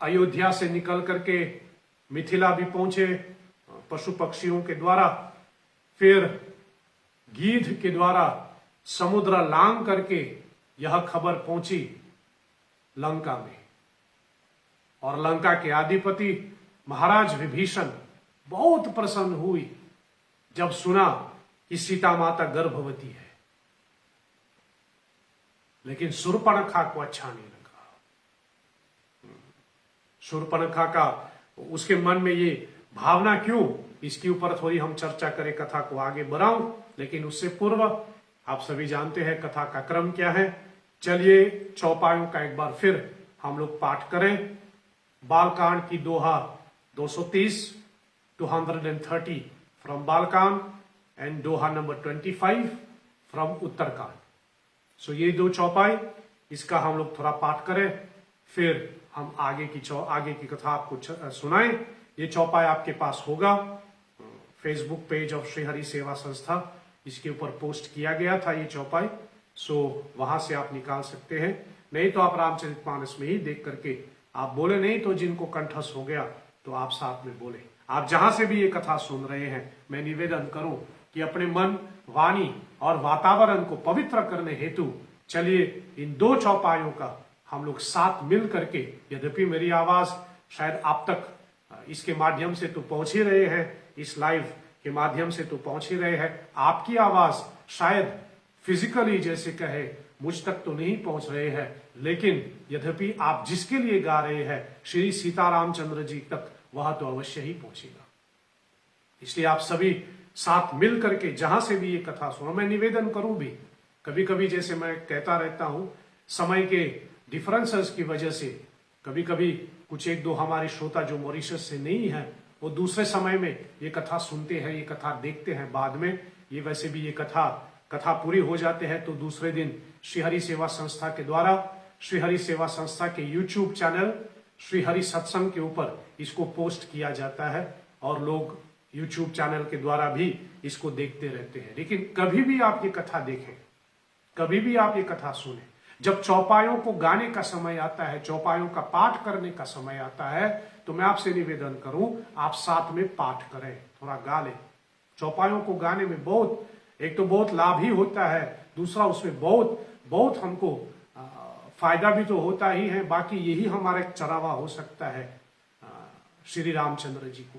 अयोध्या से निकल करके मिथिला भी पहुंचे पशु पक्षियों के द्वारा, फिर गीध के द्वारा समुद्र लांग करके यह खबर पहुंची लंका में। और लंका के अधिपति महाराज विभीषण बहुत प्रसन्न हुई जब सुना कि सीता माता गर्भवती है। लेकिन शूर्पणखा को अच्छा नहीं लगा। शूर्पणखा का उसके मन में ये भावना क्यों, इसके ऊपर थोड़ी हम चर्चा करें, कथा को आगे बढ़ाऊं। लेकिन उससे पूर्व आप सभी जानते हैं कथा का क्रम क्या है। चलिए चौपायों का एक बार फिर हम लोग पाठ करें। बालकांड की दोहा 230, 230 from Balkand and doha number 25 from Uttarkand. सो ये दो चौपाई, इसका हम लोग थोड़ा पाठ करें, फिर हम आगे की कथा आपको सुनाएं। ये चौपाई आपके पास होगा, Facebook page of Shri Hari सेवा संस्था, इसके ऊपर पोस्ट किया गया था ये चौपाई। सो वहां से आप निकाल सकते हैं, नहीं तो आप रामचरितमानस में ही देख करके आप बोले, नहीं तो जिनको कंठस्थ हो गया तो आप साथ में बोले। आप जहां से भी ये कथा सुन रहे हैं, मैं निवेदन करूं कि अपने मन, वाणी और वातावरण को पवित्र करने हेतु चलिए इन दो चौपाइयों का हम लोग साथ मिल करके, यद्यपि मेरी आवाज शायद आप तक इसके माध्यम से तो पहुंच ही रहे हैं, इस लाइव के माध्यम से तो पहुंच ही रहे हैं, आपकी आवाज शायद फिजिकली जैसे कहे मुझ तक तो नहीं पहुंच रहे हैं, लेकिन यद्यपि आप जिसके लिए गा रहे हैं श्री सीतारामचंद्र जी तक, वह तो अवश्य ही पहुंचेगा। इसलिए आप सभी साथ मिल करके जहां से भी ये कथा सुनो, मैं निवेदन करूं भी, कभी कभी जैसे मैं कहता रहता हूं, समय के डिफरेंसेस की वजह से कभी कभी कुछ एक दो हमारे श्रोता जो मॉरिशस से नहीं है, वो दूसरे समय में ये कथा सुनते हैं, ये कथा देखते हैं बाद में। ये वैसे भी ये कथा पूरी हो जाते हैं तो दूसरे दिन श्री हरि सेवा संस्था के द्वारा, श्री हरि सेवा संस्था के यूट्यूब चैनल श्री हरि सत्संग के ऊपर इसको पोस्ट किया जाता है और लोग यूट्यूब चैनल के द्वारा भी इसको देखते रहते हैं। लेकिन कभी भी आप ये कथा देखें, कभी भी आप ये कथा सुने, जब चौपायों को गाने का समय आता है, चौपायों का पाठ करने का समय आता है, तो मैं आपसे निवेदन करूं आप साथ में पाठ करें, थोड़ा गा लें। चौपायों को गाने में एक तो बहुत लाभ ही होता है, दूसरा उसमें बहुत हमको फायदा भी तो होता ही है। बाकी यही हमारा एक चरावा हो सकता है श्री रामचंद्र जी को।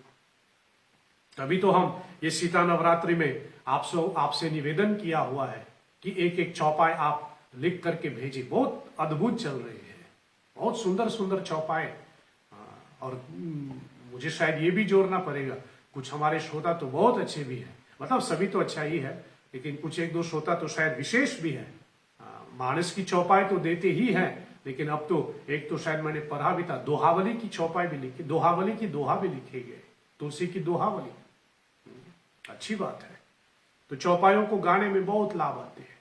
तभी तो हम ये सीता नवरात्रि में आपसे निवेदन किया हुआ है कि एक एक चौपाई आप लिख करके भेजिए। बहुत अद्भुत चल रही है, बहुत सुंदर सुंदर चौपाए। और मुझे शायद ये भी जोड़ना पड़ेगा, कुछ हमारे श्रोता तो बहुत अच्छे भी हैं, मतलब सभी तो अच्छा ही है, लेकिन कुछ एक दो श्रोता तो शायद विशेष भी है। मानस की चौपाई तो देते ही हैं, लेकिन अब तो एक तो शायद मैंने पढ़ा भी था, दोहावली की चौपाई भी लिखी, दोहावली की दोहा भी लिखे गए, तुलसी की दोहावली। अच्छी बात है। तो चौपाइयों को गाने में बहुत लाभ आते हैं।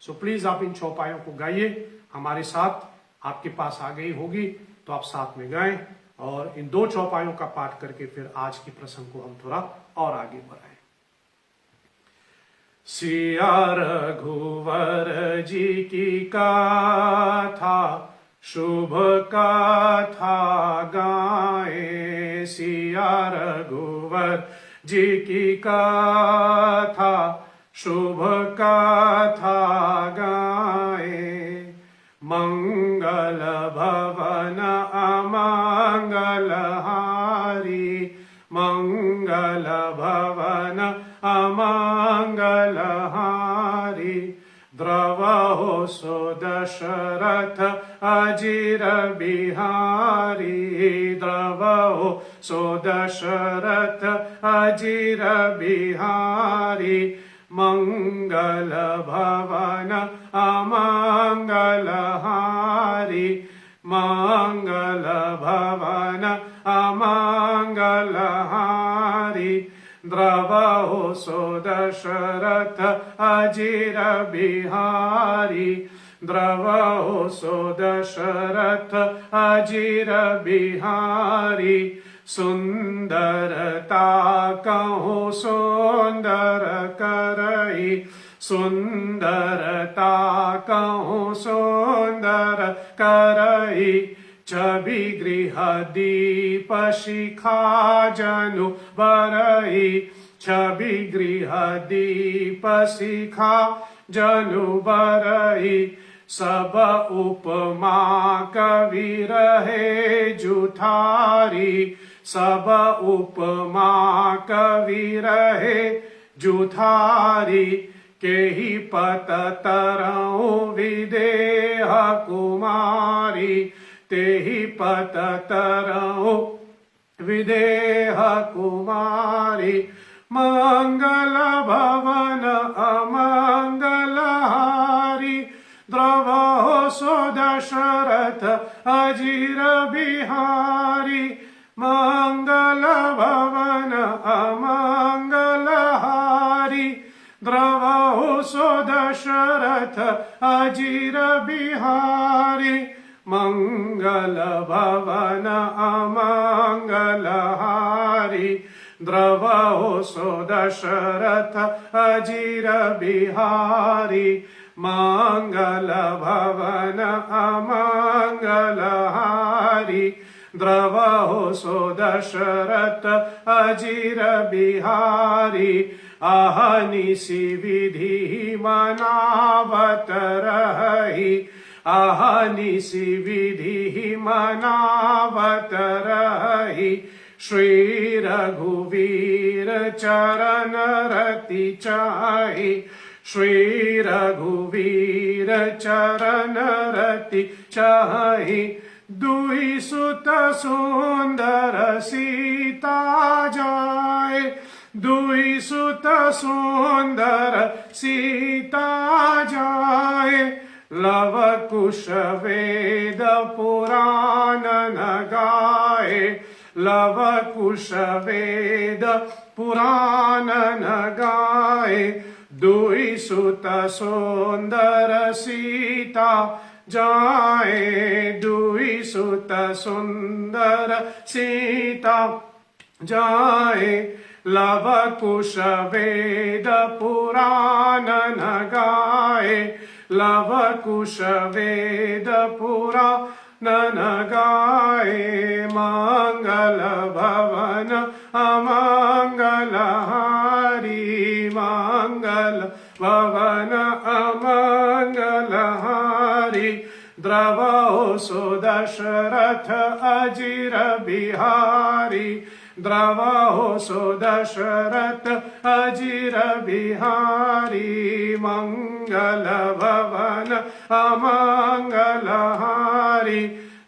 सो प्लीज आप इन चौपाइयों को गाइए हमारे साथ, आपके पास आ गई होगी तो आप साथ में गाएं, और इन दो चौपाइयों का पाठ करके फिर आज के प्रसंग को हम थोड़ा और आगे बढ़ाएं। सिया रघुवर जी की गाथा, शुभ गाथा गाए। सिया रघुवर जी की गाथा, शुभ गाथा गाए। मंगल भवन अमंगल हारी, मंगल भवन अमंगल हारी। द्रवहु सो दशरथ अजिर बिहारी, द्रवहु सो दशरथ अजिर बिहारी। मंगल भवन अमंगल हारी, मंगल भवन अमंगल हारी। द्रवहु सो दशरथ अजिर बिहारी, द्रवहु सो दशरथ अजिर बिहारी। सुंदरता कहूँ सुंदर करई, सुंदरता कहूँ सुंदर करई। छवि गृह दीप शिखा जनु बरई, छवि गृह दीप शिखा जनु बरई। सब उपमा कवि रहे जुठारी, सब उपमा कवि रहे जुठारी। केहि पत तरऊ विदेह कुमारी, तेहि पत तरऊ विदेह कुमारी मंगल भवन अमंगलहारी द्रवो सो दशरथ अजीर बिहारी मंगल भवन अमंगलहारी द्रवो सो दशरथ अजीर बिहारी मंगल भवन अमंगलहारी द्रवो सो दशरथ अजीर बिहारी मंगल भवन अमंगलहारी द्रवो सो दशरथ अजीर बिहारी अहनिशि विधि मनावत रही अहनिशि विधि मनावत रही श्री रघुवीर चरण रति चाहि श्री रघुवीर चरण रति चाहि दुई सुत सुंदर सीता जाय दुई सुत सुंदर सीता जाय लव कुश वेद पुराण न गाए लव कुश वेद पुराण न गाए दुई सुत सुंदर सीता जाए दुई सुत सुंदर सीता जाए लव कुश वेद पुराण न गाए लव कुश वेद पुराण न गाए मंगल भवन अमंगलहारी मंगल भवन अमंगलहारी द्रवो सो दशरथ अजीर बिहारी द्रवो सो दशरथ अजीर बिहारी मंगल भवन अमंगलहारी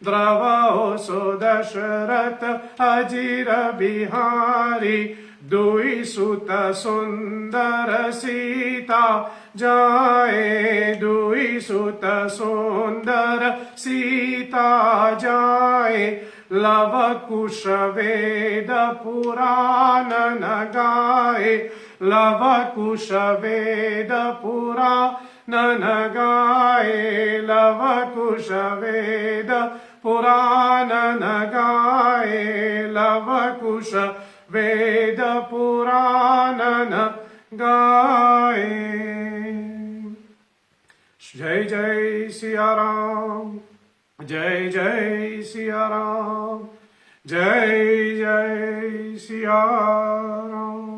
द्रवो सो दशरथ अजीर बिहारी दुई सुत सुंदर सीता जाए दुई सुत सुंदर सीता जाए लव कुश वेद पुराण न गाए लव कुश वेद पुराण न गाए लव कुश वेद पुराण न गाए लव कुश वेद पुराण न गाए। जय जय सिया राम जय जय सिया राम जय जय सिया राम।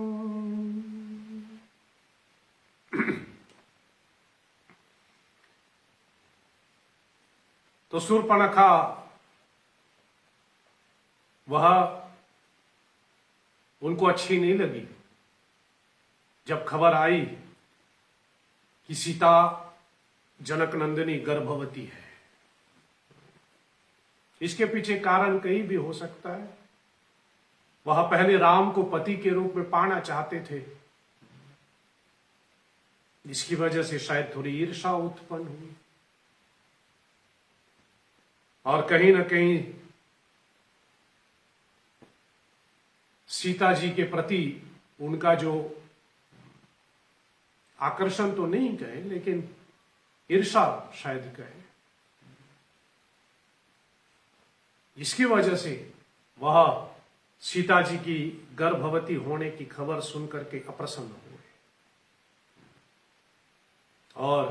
तो शूर्पणखा वह उनको अच्छी नहीं लगी जब खबर आई कि सीता जनक नंदिनी गर्भवती है। इसके पीछे कारण कहीं भी हो सकता है। वह पहले राम को पति के रूप में पाना चाहते थे, जिसकी वजह से शायद थोड़ी ईर्ष्या उत्पन्न हुई और कहीं ना कहीं सीता जी के प्रति उनका जो आकर्षण तो नहीं कहे लेकिन ईर्ष्या शायद कहे, इसकी वजह से वह सीता जी की गर्भवती होने की खबर सुनकर के अप्रसन्न हुए और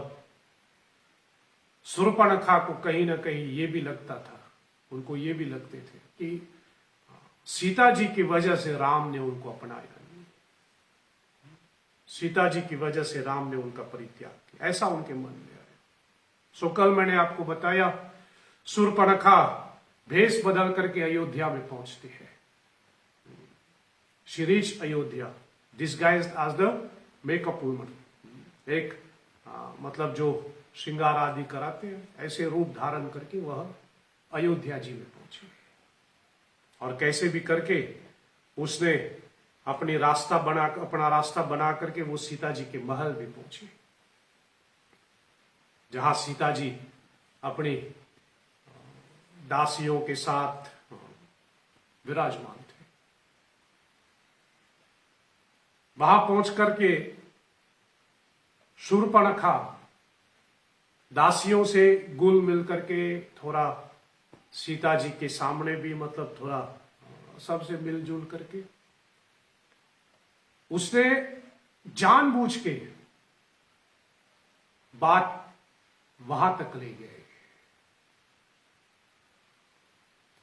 शूर्पणखा को कहीं ना कहीं ये भी लगता था, उनको ये भी लगते थे कि सीता जी की वजह से राम ने उनको अपनाया, सीता जी की वजह से राम ने उनका परित्याग किया, ऐसा उनके मन में आया। सो कल मैंने आपको बताया शूर्पणखा भेष बदल करके अयोध्या में पहुंचती है। She reach Ayodhya disguised as the makeup woman, एक मतलब जो श्रृंगार आदि कराते हैं ऐसे रूप धारण करके वह अयोध्या जी में पहुंची और कैसे भी करके उसने अपना रास्ता बना करके वो सीता जी के महल में पहुंचे, जहां सीता जी अपनी दासियों के साथ विराजमान थे। वहां पहुंच करके शूर्पणखा दासियों से गुल मिल करके थोड़ा सीता जी के सामने भी मतलब थोड़ा सबसे मिलजुल करके उसने जानबूझ के बात वहां तक ले गए।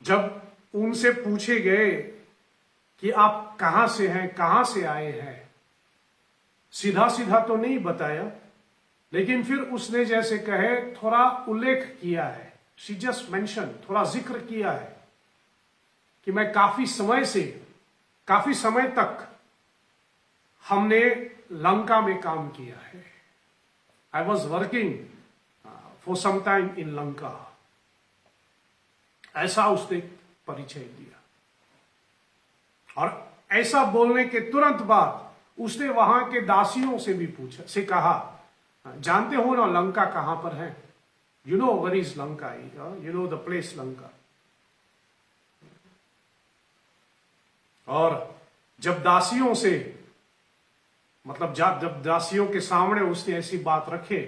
जब उनसे पूछे गए कि आप कहां से हैं, कहां से आए हैं, सीधा सीधा तो नहीं बताया, लेकिन फिर उसने जैसे कहे थोड़ा उल्लेख किया है, शी जस्ट मेंशन, थोड़ा जिक्र किया है कि मैं काफी समय तक हमने लंका में काम किया है। I was working for some time in Lanka, ऐसा उसने परिचय दिया। और ऐसा बोलने के तुरंत बाद उसने वहां के दासियों से भी कहा, जानते हो ना लंका कहां पर है? You know where is Lanka, you know the place Lanka. और जब दासियों से जब दासियों के सामने उसने ऐसी बात रखे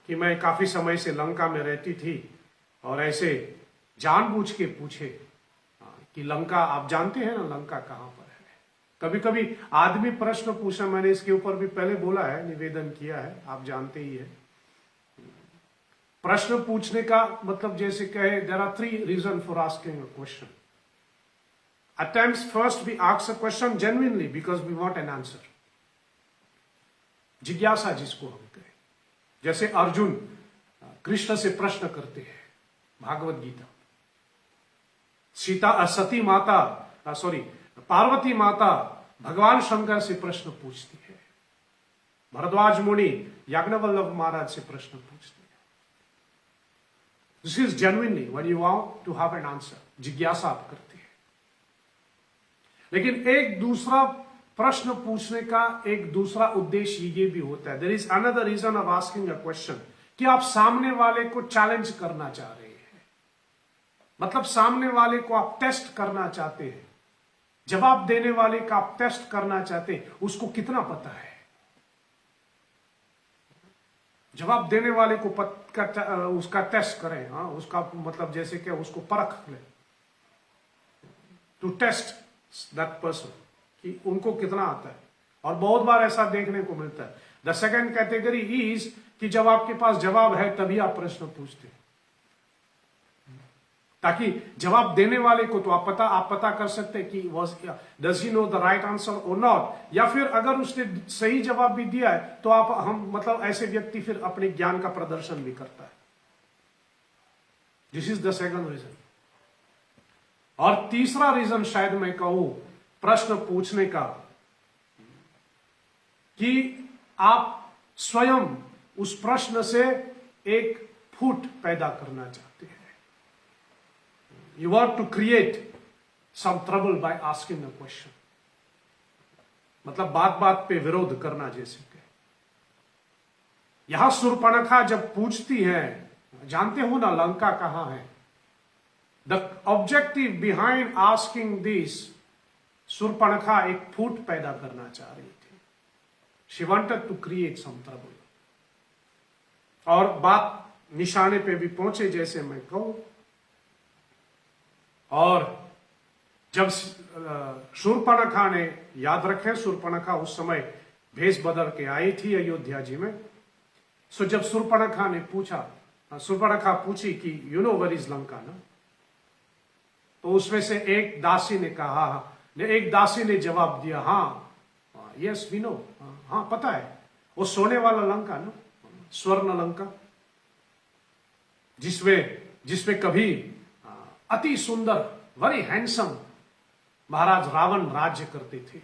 कि मैं काफी समय से लंका में रहती थी, और ऐसे जानबूझ के पूछे कि लंका आप जानते हैं ना, लंका कहां पर है? कभी कभी आदमी प्रश्न पूछा, मैंने इसके ऊपर भी पहले बोला है, निवेदन किया है, आप जानते ही है। प्रश्न पूछने का मतलब जैसे कहे, there are 3 reason for asking a question. At times first we ask a question genuinely because we want an answer, जिज्ञासा जिसको हम कहें। जैसे अर्जुन कृष्ण से प्रश्न करते हैं भागवत गीता, पार्वती माता भगवान शंकर से प्रश्न पूछती है, भरद्वाज मुनि याज्ञवल्लभ महाराज से प्रश्न पूछते हैं। This is genuinely when you want to have an answer, जिज्ञासा आप करते हैं। लेकिन एक दूसरा प्रश्न पूछने का एक दूसरा उद्देश्य ये भी होता है, there is another reason of asking a question, कि आप सामने वाले को चैलेंज करना चाह रहे हैं, मतलब सामने वाले को आप टेस्ट करना चाहते हैं, जवाब देने वाले का आप टेस्ट करना चाहते हैं, उसको कितना पता है। जवाब देने वाले को उसका टेस्ट करें, हाँ, उसका मतलब जैसे कि उसको परख ले, टू टेस्ट दैट पर्सन कि उनको कितना आता है। और बहुत बार ऐसा देखने को मिलता है। द सेकेंड कैटेगरी इज कि जब आपके पास जवाब है तभी आप प्रश्न पूछते हैं, ताकि जवाब देने वाले को तो आप पता कर सकते हैं कि does he know the right answer और नॉट, या फिर अगर उसने सही जवाब भी दिया है तो ऐसे व्यक्ति फिर अपने ज्ञान का प्रदर्शन भी करता है। This is the second reason. और तीसरा रीजन शायद मैं कहूं प्रश्न पूछने का, कि आप स्वयं उस प्रश्न से एक फूट पैदा करना चाहते हैं। You want to create some trouble by asking a question, मतलब बात बात पे विरोध करना जैसे कि। यहां शूर्पणखा जब पूछती है, जानते हो ना लंका कहां है, the objective behind asking this, Shurpanakha एक फूट पैदा करना चाह रही थी। She wanted to create some trouble. और बात निशाने पे भी पहुंचे जैसे मैं कहूं। और जब शूर्पणखा ने, याद रखें शूर्पणखा उस समय भेष बदल के आई थी अयोध्या जी में। सो जब शूर्पणखा ने पूछा, शूर्पणखा पूछी कि you know where is Lanka ना, तो उसमें से एक दासी ने जवाब दिया, हाँ यस वी नो, हाँ पता है, वो सोने वाला लंका ना, स्वर्ण लंका, जिसमें कभी अति सुंदर, वेरी हैंडसम महाराज रावण राज्य करते थे।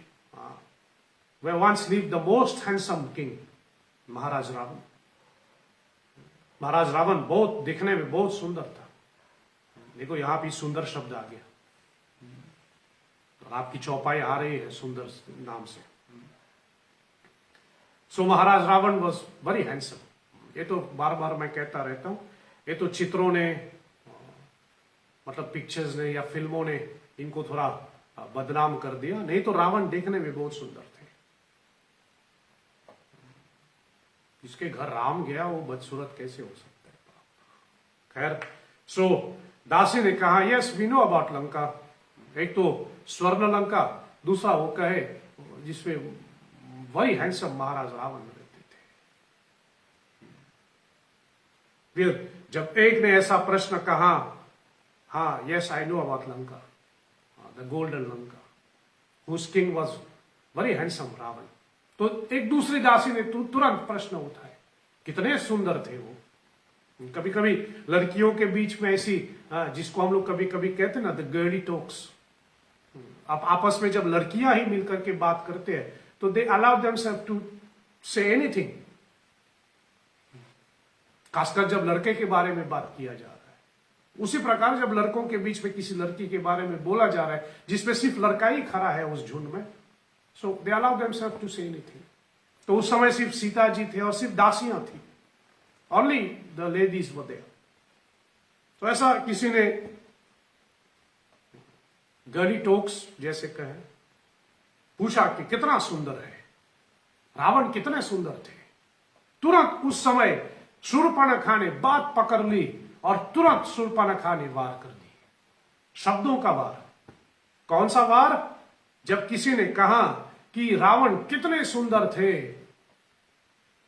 वे once live the most handsome king, महाराज रावण बहुत दिखने में बहुत सुंदर था। देखो यहां भी सुंदर शब्द आ गया। और आपकी चौपाई आ रही है सुंदर नाम से। सो महाराज रावण वॉज वेरी हैंडसम। ये तो बार बार मैं कहता रहता हूं, ये तो चित्रों ने, मतलब पिक्चर्स ने या फिल्मों ने इनको थोड़ा बदनाम कर दिया, नहीं तो रावण देखने में बहुत सुंदर थे। जिसके घर राम गया वो बदसूरत कैसे हो सकता है। खैर, सो दासी ने कहा, yes we know about Lanka. एक तो स्वर्ण लंका, दूसरा वो कहे जिसमें वही हैंडसम महाराज रावण रहते थे। फिर जब एक ने ऐसा प्रश्न कहा, हाँ yes I know about Lanka, the golden Lanka, whose king was very handsome Ravan, तो एक दूसरी दासी ने तुरंत प्रश्न उठाए, कितने सुंदर थे वो। कभी कभी लड़कियों के बीच में ऐसी, जिसको हम लोग कभी कभी कहते ना, द गर्ली टॉक्स, आप आपस में जब लड़कियां ही मिलकर के बात करते हैं तो they allow themselves to say anything, खासकर जब लड़के के बारे में बात किया जा रहा है। उसी प्रकार जब लड़कों के बीच में किसी लड़की के बारे में बोला जा रहा है जिसमें सिर्फ लड़का ही खड़ा है उस झुंड में, so they allow themselves to say anything. तो उस समय सिर्फ सीता जी थे और सिर्फ दासियां थी, only the ladies were there. तो ऐसा किसी ने गर्ली टॉक्स जैसे कहे, पूछा कि कितना सुंदर है रावण, कितने सुंदर थे। तुरंत उस समय शूर्पणखा ने बात पकड़ ली और तुरंत शूर्पणखा ने वार कर दी, शब्दों का वार। कौन सा वार? जब किसी ने कहा कि रावण कितने सुंदर थे,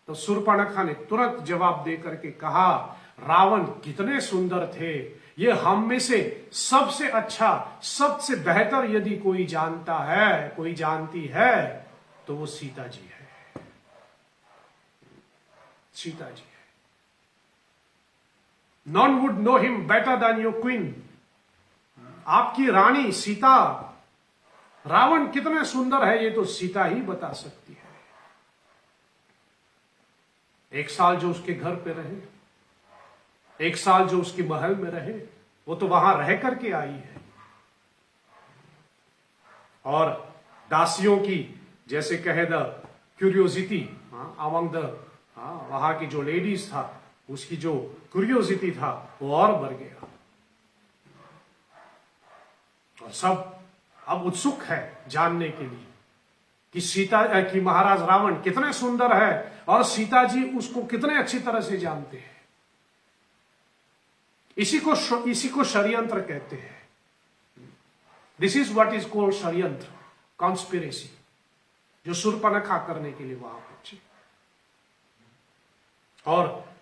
तो शूर्पणखा ने तुरंत जवाब देकर के कहा, रावण कितने सुंदर थे, ये हम में से सबसे अच्छा, सबसे बेहतर यदि कोई जानता है, कोई जानती है, तो वो सीता जी है। सीता जी है। None would know him better than your queen. आपकी रानी सीता, रावण कितने सुंदर है ये तो सीता ही बता सकती है। एक साल जो उसके घर पे रहे, एक साल जो उसके महल में रहे, वो तो वहां रह करके आई है। और दासियों की जैसे कहे द क्यूरियोसिटी अमंग द, वहां की जो लेडीज था, उसकी जो क्यूरियोसिटी था वो और बढ़ गया। और सब अब उत्सुक है जानने के लिए कि सीता कि महाराज रावण कितने सुंदर है और सीता जी उसको कितने अच्छी तरह से जानते हैं। इसी को षड्यंत्र कहते हैं। This is what is called षड्यंत्र, कॉन्स्पिरेसी, जो शूर्पणखा करने के लिए वहां पहुंचे। और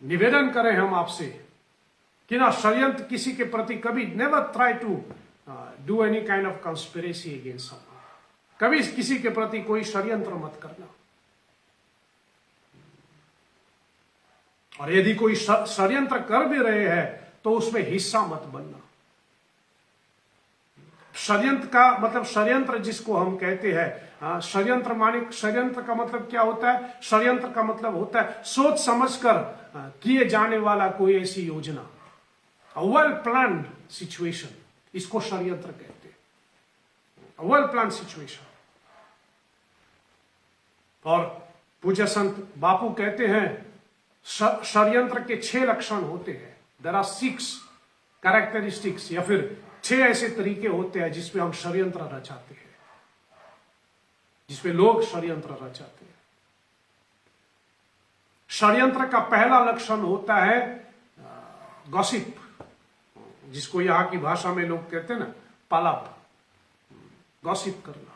निवेदन करें हम आपसे कि ना, षड्यंत्र किसी के प्रति कभी never try to do any kind of conspiracy against someone. कभी किसी के प्रति कोई षड्यंत्र मत करना। और यदि कोई षड्यंत्र कर भी रहे हैं तो उसमें हिस्सा मत बनना। षड्यंत्र का मतलब, षड्यंत्र जिसको हम कहते हैं, षड्यंत्र माने, षड्यंत्र का मतलब क्या होता है? षड्यंत्र का मतलब होता है सोच समझकर किए जाने वाला कोई ऐसी योजना, वेल प्लान्ड सिचुएशन, इसको षड्यंत्र कहते हैं, वेल प्लान्ड सिचुएशन। और पूज्य संत बापू कहते हैं षड्यंत्र के 6 लक्षण होते हैं। देयर आर 6 कैरेक्टरिस्टिक्स, या फिर 6 ऐसे तरीके होते हैं जिसमें हम षड्यंत्र रचाते हैं, जिसमें लोग षड्यंत्र रचाते हैं। षड्यंत्र का पहला लक्षण होता है गॉसिप, जिसको यहां की भाषा में लोग कहते हैं ना, पालाप, गॉसिप करना,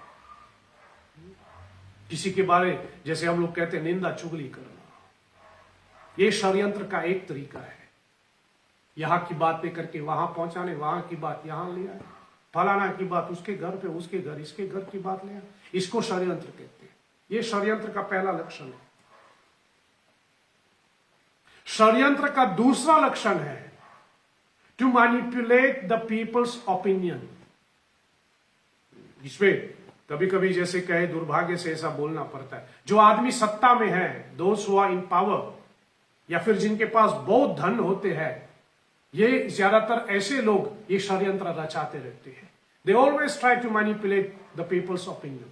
किसी के बारे, जैसे हम लोग कहते हैं निंदा चुगली करना। ये षड्यंत्र का एक तरीका है। यहां की बात लेकर के वहां पहुंचाने, वहां की बात यहां ले आए, फलाना की बात उसके घर पे, उसके घर इसके घर की बात ले आए, इसको षड्यंत्र कहते हैं। ये षड्यंत्र का पहला लक्षण है। षड्यंत्र का दूसरा लक्षण है to manipulate the people's opinion. इसमें कभी कभी जैसे कहे, दुर्भाग्य से ऐसा बोलना पड़ता है, जो आदमी सत्ता में है, those who are in power, या फिर जिनके पास बहुत धन होते हैं, ये ज्यादातर ऐसे लोग ये षड्यंत्र रचाते रहते हैं। They always try to manipulate the people's opinion.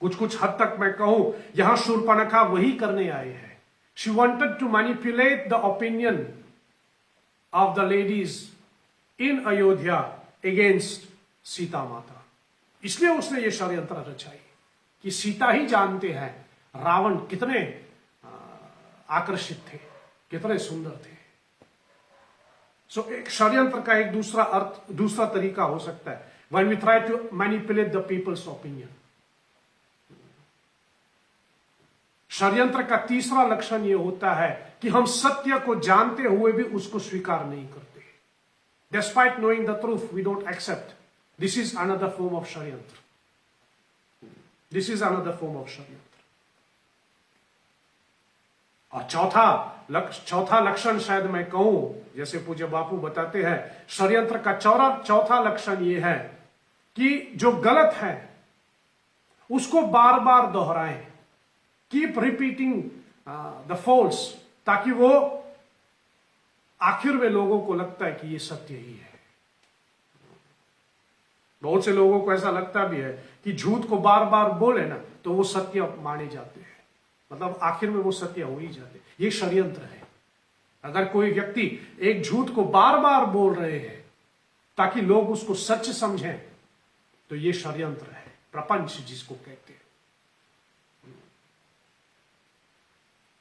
कुछ हद तक मैं कहूं यहां शूर्पणखा वही करने आए हैं. She wanted to manipulate the opinion of the ladies in Ayodhya against Sita माता. इसलिए उसने ये षड्यंत्र रचाई कि सीता ही जानते हैं रावण कितने आकर्षित थे, कितने सुंदर थे. सो एक षड्यंत्र का एक दूसरा अर्थ, दूसरा तरीका हो सकता है when we try to manipulate the people's opinion. षड्यंत्र का तीसरा लक्षण यह होता है कि हम सत्य को जानते हुए भी उसको स्वीकार नहीं करते. Despite knowing the truth, we don't accept. This is another form of षड्यंत्र. This is another form of षड्यंत्र. और चौथा लक्षण शायद मैं कहूं, जैसे पूज्य बापू बताते हैं, षड्यंत्र का चौथा लक्षण यह है कि जो गलत है उसको बार बार दोहराएं. कीप रिपीटिंग द फॉल्स, ताकि वो आखिर में लोगों को लगता है कि ये सत्य ही है. बहुत से लोगों को ऐसा लगता भी है कि झूठ को बार बार बोले ना तो वो सत्य माने जाते हैं, मतलब आखिर में वो सत्य हो ही जाते. ये षड्यंत्र है. अगर कोई व्यक्ति एक झूठ को बार बार बोल रहे हैं ताकि लोग उसको सच समझें, तो ये षड्यंत्र है, प्रपंच जिसको कहते हैं.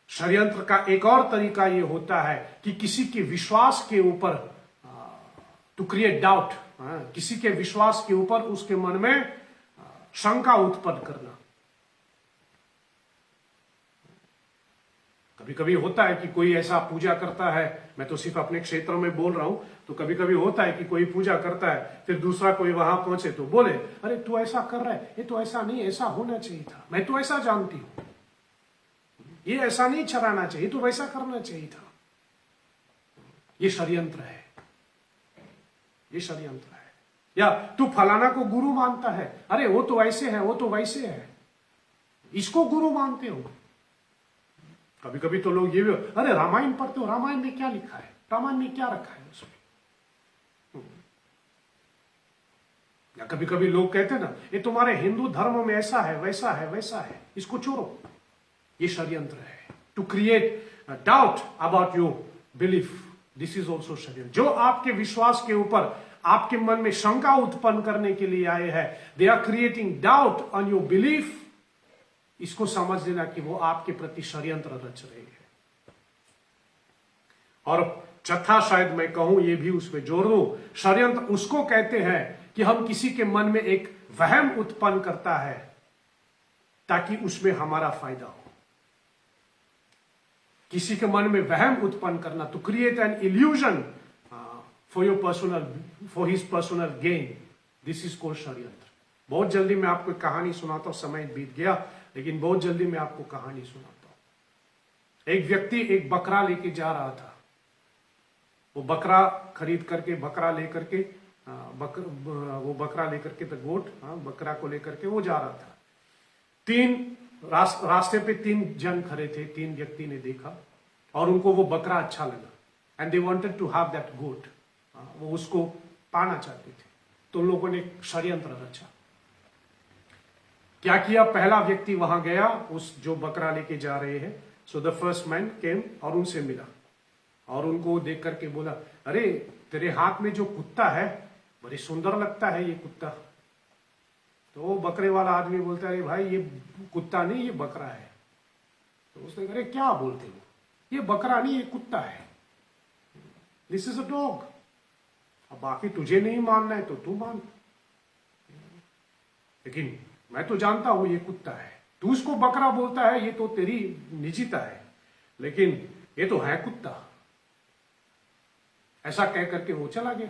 षड्यंत्र का एक और तरीका यह होता है कि किसी के विश्वास के ऊपर टू क्रिएट डाउट, किसी के विश्वास के ऊपर उसके मन में शंका उत्पन्न करना. कभी कभी होता है कि कोई ऐसा पूजा करता है, मैं तो सिर्फ अपने क्षेत्र में बोल रहा हूं, तो कभी कभी होता है कि कोई पूजा करता है, फिर दूसरा कोई वहां पहुंचे तो बोले, अरे तू ऐसा कर रहा है, ये तो ऐसा नहीं, ऐसा होना चाहिए था, मैं तो ऐसा जानती हूं, ये ऐसा नहीं चलाना चाहिए, तो वैसा करना चाहिए था. ये षड्यंत्र है, ये षड्यंत्र है. या तू फलाना को गुरु मानता है, अरे वो तो ऐसे है, वो तो वैसे है, इसको गुरु मानते हो. कभी कभी तो लोग ये भी, अरे रामायण पढ़ते हो, रामायण में क्या लिखा है, रामायण में क्या रखा है उसमें. या कभी कभी लोग कहते हैं ना, ये तुम्हारे हिंदू धर्म में ऐसा है, वैसा है, वैसा है, इसको छोड़ो. ये षड्यंत्र है. To create doubt about your belief, this is also shadyantra. जो आपके विश्वास के ऊपर आपके मन में शंका उत्पन्न करने के लिए आए हैं, they are creating doubt on your belief. इसको समझ लेना कि वो आपके प्रति षड्यंत्र रच रहे हैं. और चौथा शायद मैं कहूं, ये भी उसमें जोड़ दूं, षड्यंत्र उसको कहते हैं कि हम किसी के मन में एक वहम उत्पन्न करता है ताकि उसमें हमारा फायदा हो. किसी के मन में वहम उत्पन्न करना, to create an illusion for his personal gain, this is called shadyantra. बहुत जल्दी मैं आपको कहानी सुनाता हूं, समय बीत गया, लेकिन बहुत जल्दी मैं आपको कहानी सुनाता हूं. एक व्यक्ति एक बकरा लेके जा रहा था. वो बकरा खरीद करके, बकरा लेकर के, वो बकरा लेकर के, द गोट, बकरा को लेकर के वो जा रहा था. रास्ते पे 3 जन खड़े थे. 3 व्यक्ति ने देखा और उनको वो बकरा अच्छा लगा, and they wanted to have that goat. वो उसको पाना चाहते थे. तो लोगों ने षड्यंत्र रचा. क्या किया, पहला व्यक्ति वहां गया, उस जो बकरा लेके जा रहे हैं, so the first man came और उनसे मिला और उनको देख करके बोला, अरे तेरे हाथ में जो कुत्ता है बड़ी सुंदर लगता है ये कुत्ता. तो वो बकरे वाला आदमी बोलता है, अरे भाई ये कुत्ता नहीं, ये बकरा है. तो उसने कहा, अरे क्या बोलते हो, ये बकरा नहीं, ये कुत्ता है, दिस इज अ डॉग. अब बाकी तुझे नहीं मानना है तो तू मान, लेकिन मैं तो जानता हूं ये कुत्ता है. तू उसको बकरा बोलता है, ये तो तेरी निजता है, लेकिन ये तो है कुत्ता. ऐसा कह करके वो चला गया.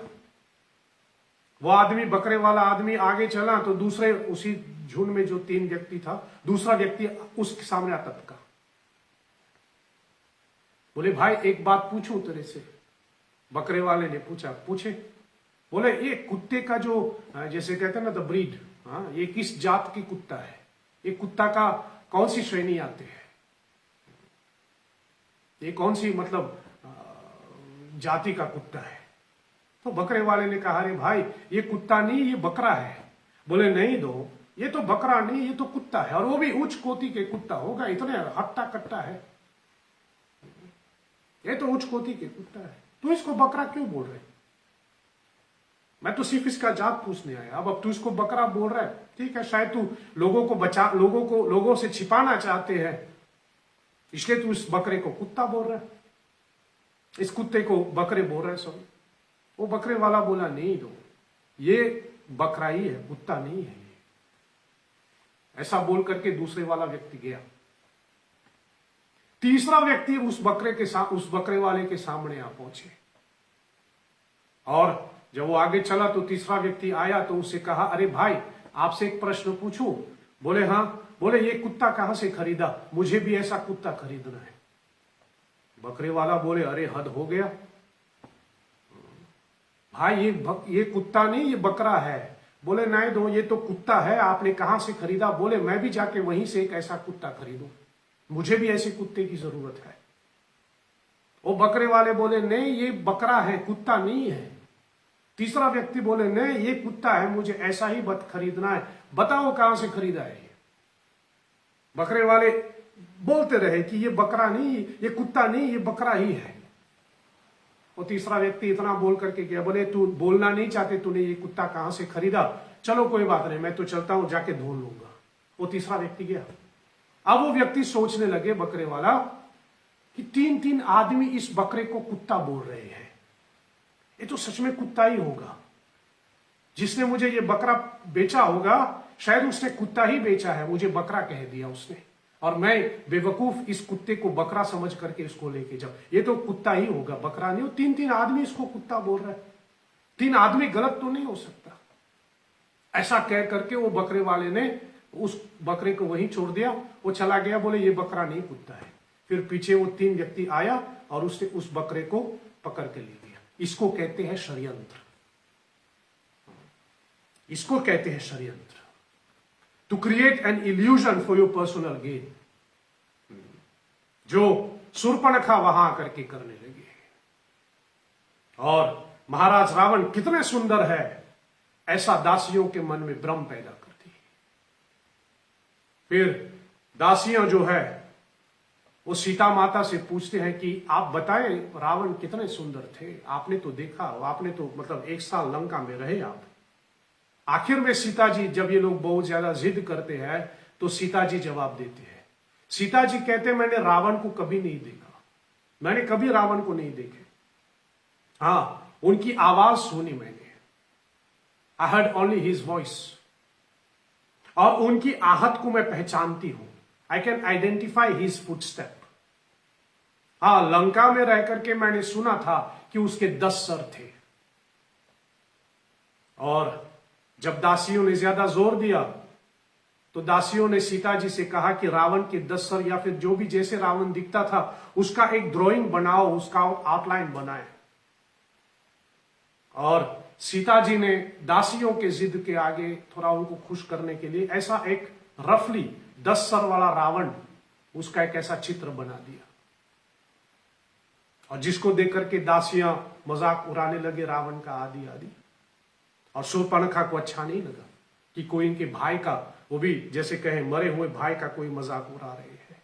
वो आदमी, बकरे वाला आदमी आगे चला तो दूसरे उसी झुंड में जो 3 व्यक्ति था, दूसरा व्यक्ति उसके सामने टपका. बोले, भाई एक बात पूछूं तेरे से. बकरे वाले ने पूछा. पूछे. बोले, ये कुत्ते का जो, जैसे कहते हैं ना, द ब्रीड, ये किस जात की कुत्ता है, ये कुत्ता का कौन सी श्रेणी आते हैं, ये कौन सी मतलब जाति का कुत्ता है. तो बकरे वाले ने कहा, अरे भाई ये कुत्ता नहीं ये बकरा है। बोले नहीं दो, ये तो बकरा नहीं ये तो कुत्ता है, और वो भी उच्च कोटि के कुत्ता होगा, इतने हट्टा कट्टा है, ये तो उच्च कोटि के कुत्ता है, तू इसको बकरा क्यों बोल रहे? मैं तो सिर्फ इसका जात पूछने आया, अब तू इसको बकरा बोल रहा है, ठीक है, शायद तू लोगों से छिपाना चाहते हैं, इसलिए तू इस बकरे को कुत्ता बोल रहा है, इस कुत्ते को बकरे बोल रहा है सब। वो बकरे वाला बोला नहीं दो, ये बकरा ही है, कुत्ता नहीं है। ऐसा बोल करके दूसरे वाला व्यक्ति गया। तीसरा व्यक्ति उस बकरे वाले के सामने आ पहुंचे, और जब वो आगे चला तो तीसरा व्यक्ति आया तो उससे कहा, अरे भाई आपसे एक प्रश्न पूछूं? बोले हाँ। बोले ये कुत्ता कहां से खरीदा? मुझे भी ऐसा कुत्ता खरीदना है। बकरे वाला बोले, अरे हद हो गया भाई, ये कुत्ता नहीं ये बकरा है। बोले नहीं दो, ये तो कुत्ता है, आपने कहां से खरीदा? बोले मैं भी जाके वहीं से एक ऐसा कुत्ता खरीदूं, मुझे भी ऐसे कुत्ते की जरूरत है। वो बकरे वाले बोले नहीं ये बकरा है, कुत्ता नहीं है। तीसरा व्यक्ति बोले नहीं ये कुत्ता है, मुझे ऐसा ही खरीदना है, बताओ कहां से खरीदा है ये? बकरे वाले बोलते रहे कि ये बकरा नहीं ये कुत्ता नहीं ये बकरा ही है। वो तीसरा व्यक्ति इतना बोल करके गया, बोले तू बोलना नहीं चाहते, तूने ये कुत्ता कहां से खरीदा? चलो कोई बात नहीं, मैं तो चलता हूं, जाके ढूंढ लूंगा। वो तीसरा व्यक्ति गया। अब वो व्यक्ति सोचने लगे बकरे वाला कि 3 आदमी इस बकरे को कुत्ता बोल रहे हैं, ये तो सच में कुत्ता ही होगा, जिसने मुझे ये बकरा बेचा होगा शायद उसने कुत्ता ही बेचा है, मुझे बकरा कह दिया उसने, और मैं बेवकूफ इस कुत्ते को बकरा समझ करके इसको लेके जाऊं, ये तो कुत्ता ही होगा, बकरा नहीं हो। 3 आदमी इसको कुत्ता बोल रहे हैं, 3 आदमी गलत तो नहीं हो सकता। ऐसा कह करके वो बकरे वाले ने उस बकरे को वहीं छोड़ दिया, वो चला गया। बोले ये बकरा नहीं कुत्ता है। फिर पीछे वो 3 व्यक्ति आया और उसने उस बकरे को पकड़ के ले गया। इसको कहते हैं षड्यंत्र, इसको कहते हैं षड्यंत्र, to create an illusion for your personal gain, जो शूर्पणखा वहां करके करने लगे। और महाराज रावण कितने सुंदर है, ऐसा दासियों के मन में भ्रम पैदा करती है। फिर दासियां जो है वो सीता माता से पूछते हैं कि आप बताएं रावण कितने सुंदर थे, आपने तो देखा, आपने तो मतलब 1 साल लंका में रहे आप। आखिर में सीता जी, जब ये लोग बहुत ज्यादा जिद करते हैं तो सीता जी जवाब देते हैं। सीता जी कहते मैंने रावण को कभी नहीं देखा, मैंने कभी रावण को नहीं देखे, हाँ उनकी आवाज सुनी मैंने, I heard only his voice, और उनकी आहट को मैं पहचानती हूं, I can identify his footstep. हाँ लंका में रह करके मैंने सुना था कि उसके 10 सर थे, और जब दासियों ने ज्यादा जोर दिया तो दासियों ने सीता जी से कहा कि रावण के 10 सर या फिर जो भी जैसे रावण दिखता था उसका एक ड्राइंग बनाओ, उसका आउटलाइन बनाए। और सीता जी ने दासियों के जिद के आगे थोड़ा उनको खुश करने के लिए ऐसा एक रफली 10 सर वाला रावण, उसका एक ऐसा चित्र बना दिया, और जिसको देख करके दासियां मजाक उड़ाने लगे रावण का आदि आदि। और शूर्पणखा को अच्छा नहीं लगा कि कोई इनके भाई का, वो भी जैसे कहे मरे हुए भाई का कोई मजाक उड़ा रहे हैं।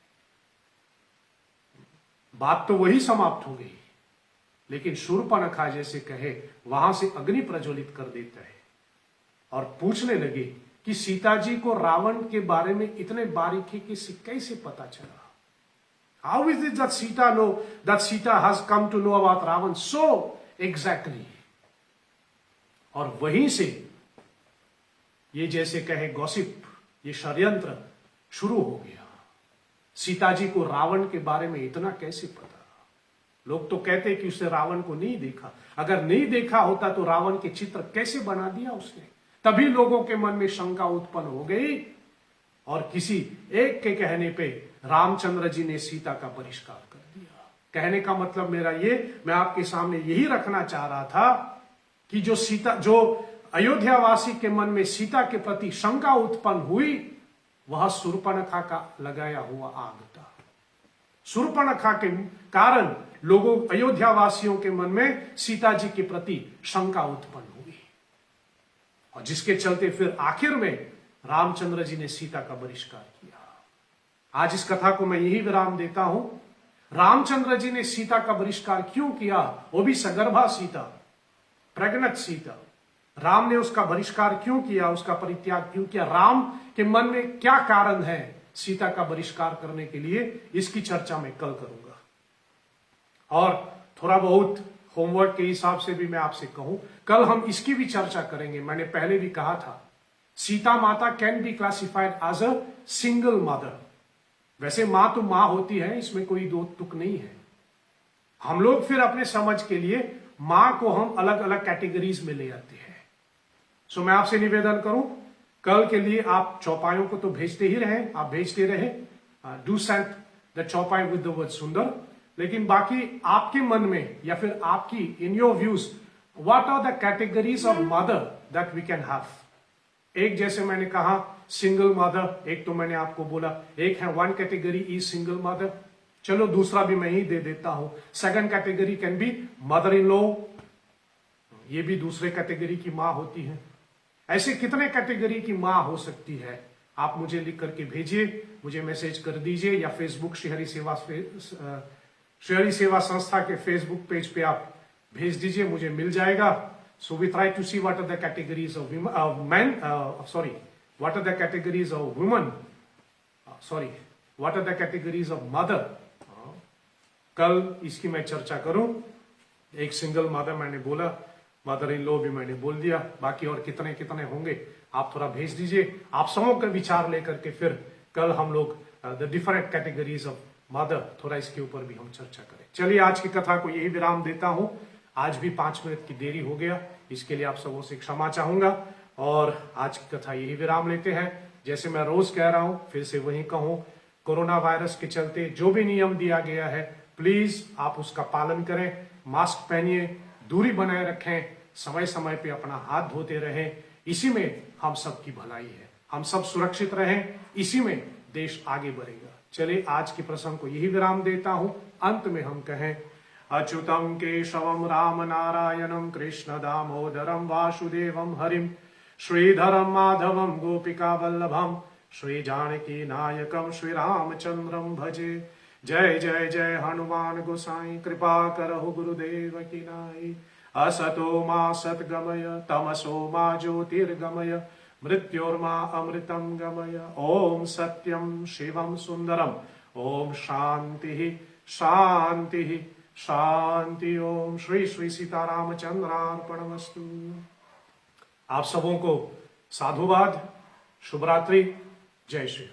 बात तो वही समाप्त हो गई, लेकिन शूर्पणखा जैसे कहे वहां से अग्नि प्रज्वलित कर देता है और पूछने लगे कि सीता जी को रावण के बारे में इतने बारीकी से कैसे पता चला? How is it that Sita has come to know about Ravan so exactly? और वहीं से ये जैसे कहे गॉसिप, ये षड्यंत्र शुरू हो गया। सीता जी को रावण के बारे में इतना कैसे पता? लोग तो कहते कि उसने रावण को नहीं देखा, अगर नहीं देखा होता तो रावण के चित्र कैसे बना दिया उसने? तभी लोगों के मन में शंका उत्पन्न हो गई, और किसी एक के कहने पे रामचंद्र जी ने सीता का बहिष्कार कर दिया। कहने का मतलब मेरा ये, मैं आपके सामने यही रखना चाह रहा था कि जो अयोध्यावासी के मन में सीता के प्रति शंका उत्पन्न हुई, वह शूर्पणखा का लगाया हुआ आग था। शूर्पणखा के कारण लोगों अयोध्या वासियों के मन में सीता जी के प्रति शंका उत्पन्न हुई और जिसके चलते फिर आखिर में रामचंद्र जी ने सीता का बहिष्कार किया। आज इस कथा को मैं यही विराम देता हूं। रामचंद्र जी ने सीता का बहिष्कार क्यों किया, वो भी सगर्भा सीता, प्रेग्नेंट सीता। राम ने उसका बहिष्कार क्यों किया, उसका परित्याग क्यों किया, राम के मन में क्या कारण है सीता का बहिष्कार करने के लिए, इसकी चर्चा मैं कल करूंगा। और थोड़ा बहुत होमवर्क के हिसाब से भी मैं आपसे कहूं, कल हम इसकी भी चर्चा करेंगे। मैंने पहले भी कहा था, Sita Mata can be classified as a single mother. वैसे मां तो मां होती है, इसमें कोई दो तुक नहीं है। हम लोग फिर अपने समझ के लिए मां को हम अलग अलग कैटेगरीज में ले आते हैं। सो मैं आपसे निवेदन करूं, कल के लिए आप चौपाइयों को तो भेजते ही रहे, आप भेजते रहे, do send the chaupai with the word sundar. लेकिन बाकी आपके मन में या फिर आपकी in your views, what are the categories of mother that we can have. एक जैसे मैंने कहा सिंगल मदर, एक तो मैंने आपको बोला, एक है one category is single mother. चलो दूसरा भी मैं ही दे देता हूं, second category can be mother in law, ये भी दूसरे कैटेगरी की मां होती है। ऐसे कितने कैटेगरी की मां हो सकती है, आप मुझे लिख करके भेजिए, मुझे मैसेज कर दीजिए या फेसबुक श्रीहरि सेवा संस्था के फेसबुक पेज पे आप भेज दीजिए, मुझे मिल जाएगा। So we try to see what are the categories of men, what are the categories of women, what are the categories of mother. कल इसकी मैं चर्चा करूं। एक सिंगल मदर मैंने बोला, मदर इन लॉ भी मैंने बोल दिया, बाकी और कितने कितने होंगे आप थोड़ा भेज दीजिए। आप सबों का विचार लेकर के फिर कल हम लोग the different categories of mother, थोड़ा इसके ऊपर भी हम चर्चा करें। चलिए आज की कथा को यही विराम देता हूं। आज भी 5 मिनट की देरी हो गया, इसके लिए आप सबों से क्षमा चाहूंगा। और आज की कथा यही विराम लेते हैं। जैसे मैं रोज कह रहा हूं, फिर से वही कहूं, कोरोना वायरस के चलते जो भी नियम दिया गया है, प्लीज आप उसका पालन करें। मास्क पहनिए, दूरी बनाए रखें, समय समय पे अपना हाथ धोते रहें। इसी में हम सबकी भलाई है, हम सब सुरक्षित रहें, इसी में देश आगे बढ़ेगा। चलिए आज के प्रसंग को यही विराम देता हूं। अंत में हम कहें, अच्युतम केशवम राम नारायणम कृष्ण दामोदरम वासुदेवम हरिम श्रीधरम माधवम गोपिका वल्लभम श्री जानकी नायकम श्री रामचंद्रम भजे। जय जय जय हनुमान गोसाई, कृपा करहु गुरुदेव की नाई। असतो मा सद्गमय, तमसो मा ज्योतिर्गमय, मृत्योर्मा अमृतम गमय। ओम सत्यम शिवम सुंदरम, ओम शांति शांति शांति। ओम श्री श्री सीतारामचंद्रार्पणमस्तु। आप सबों को साधुवाद, शुभ रात्रि, जय श्री।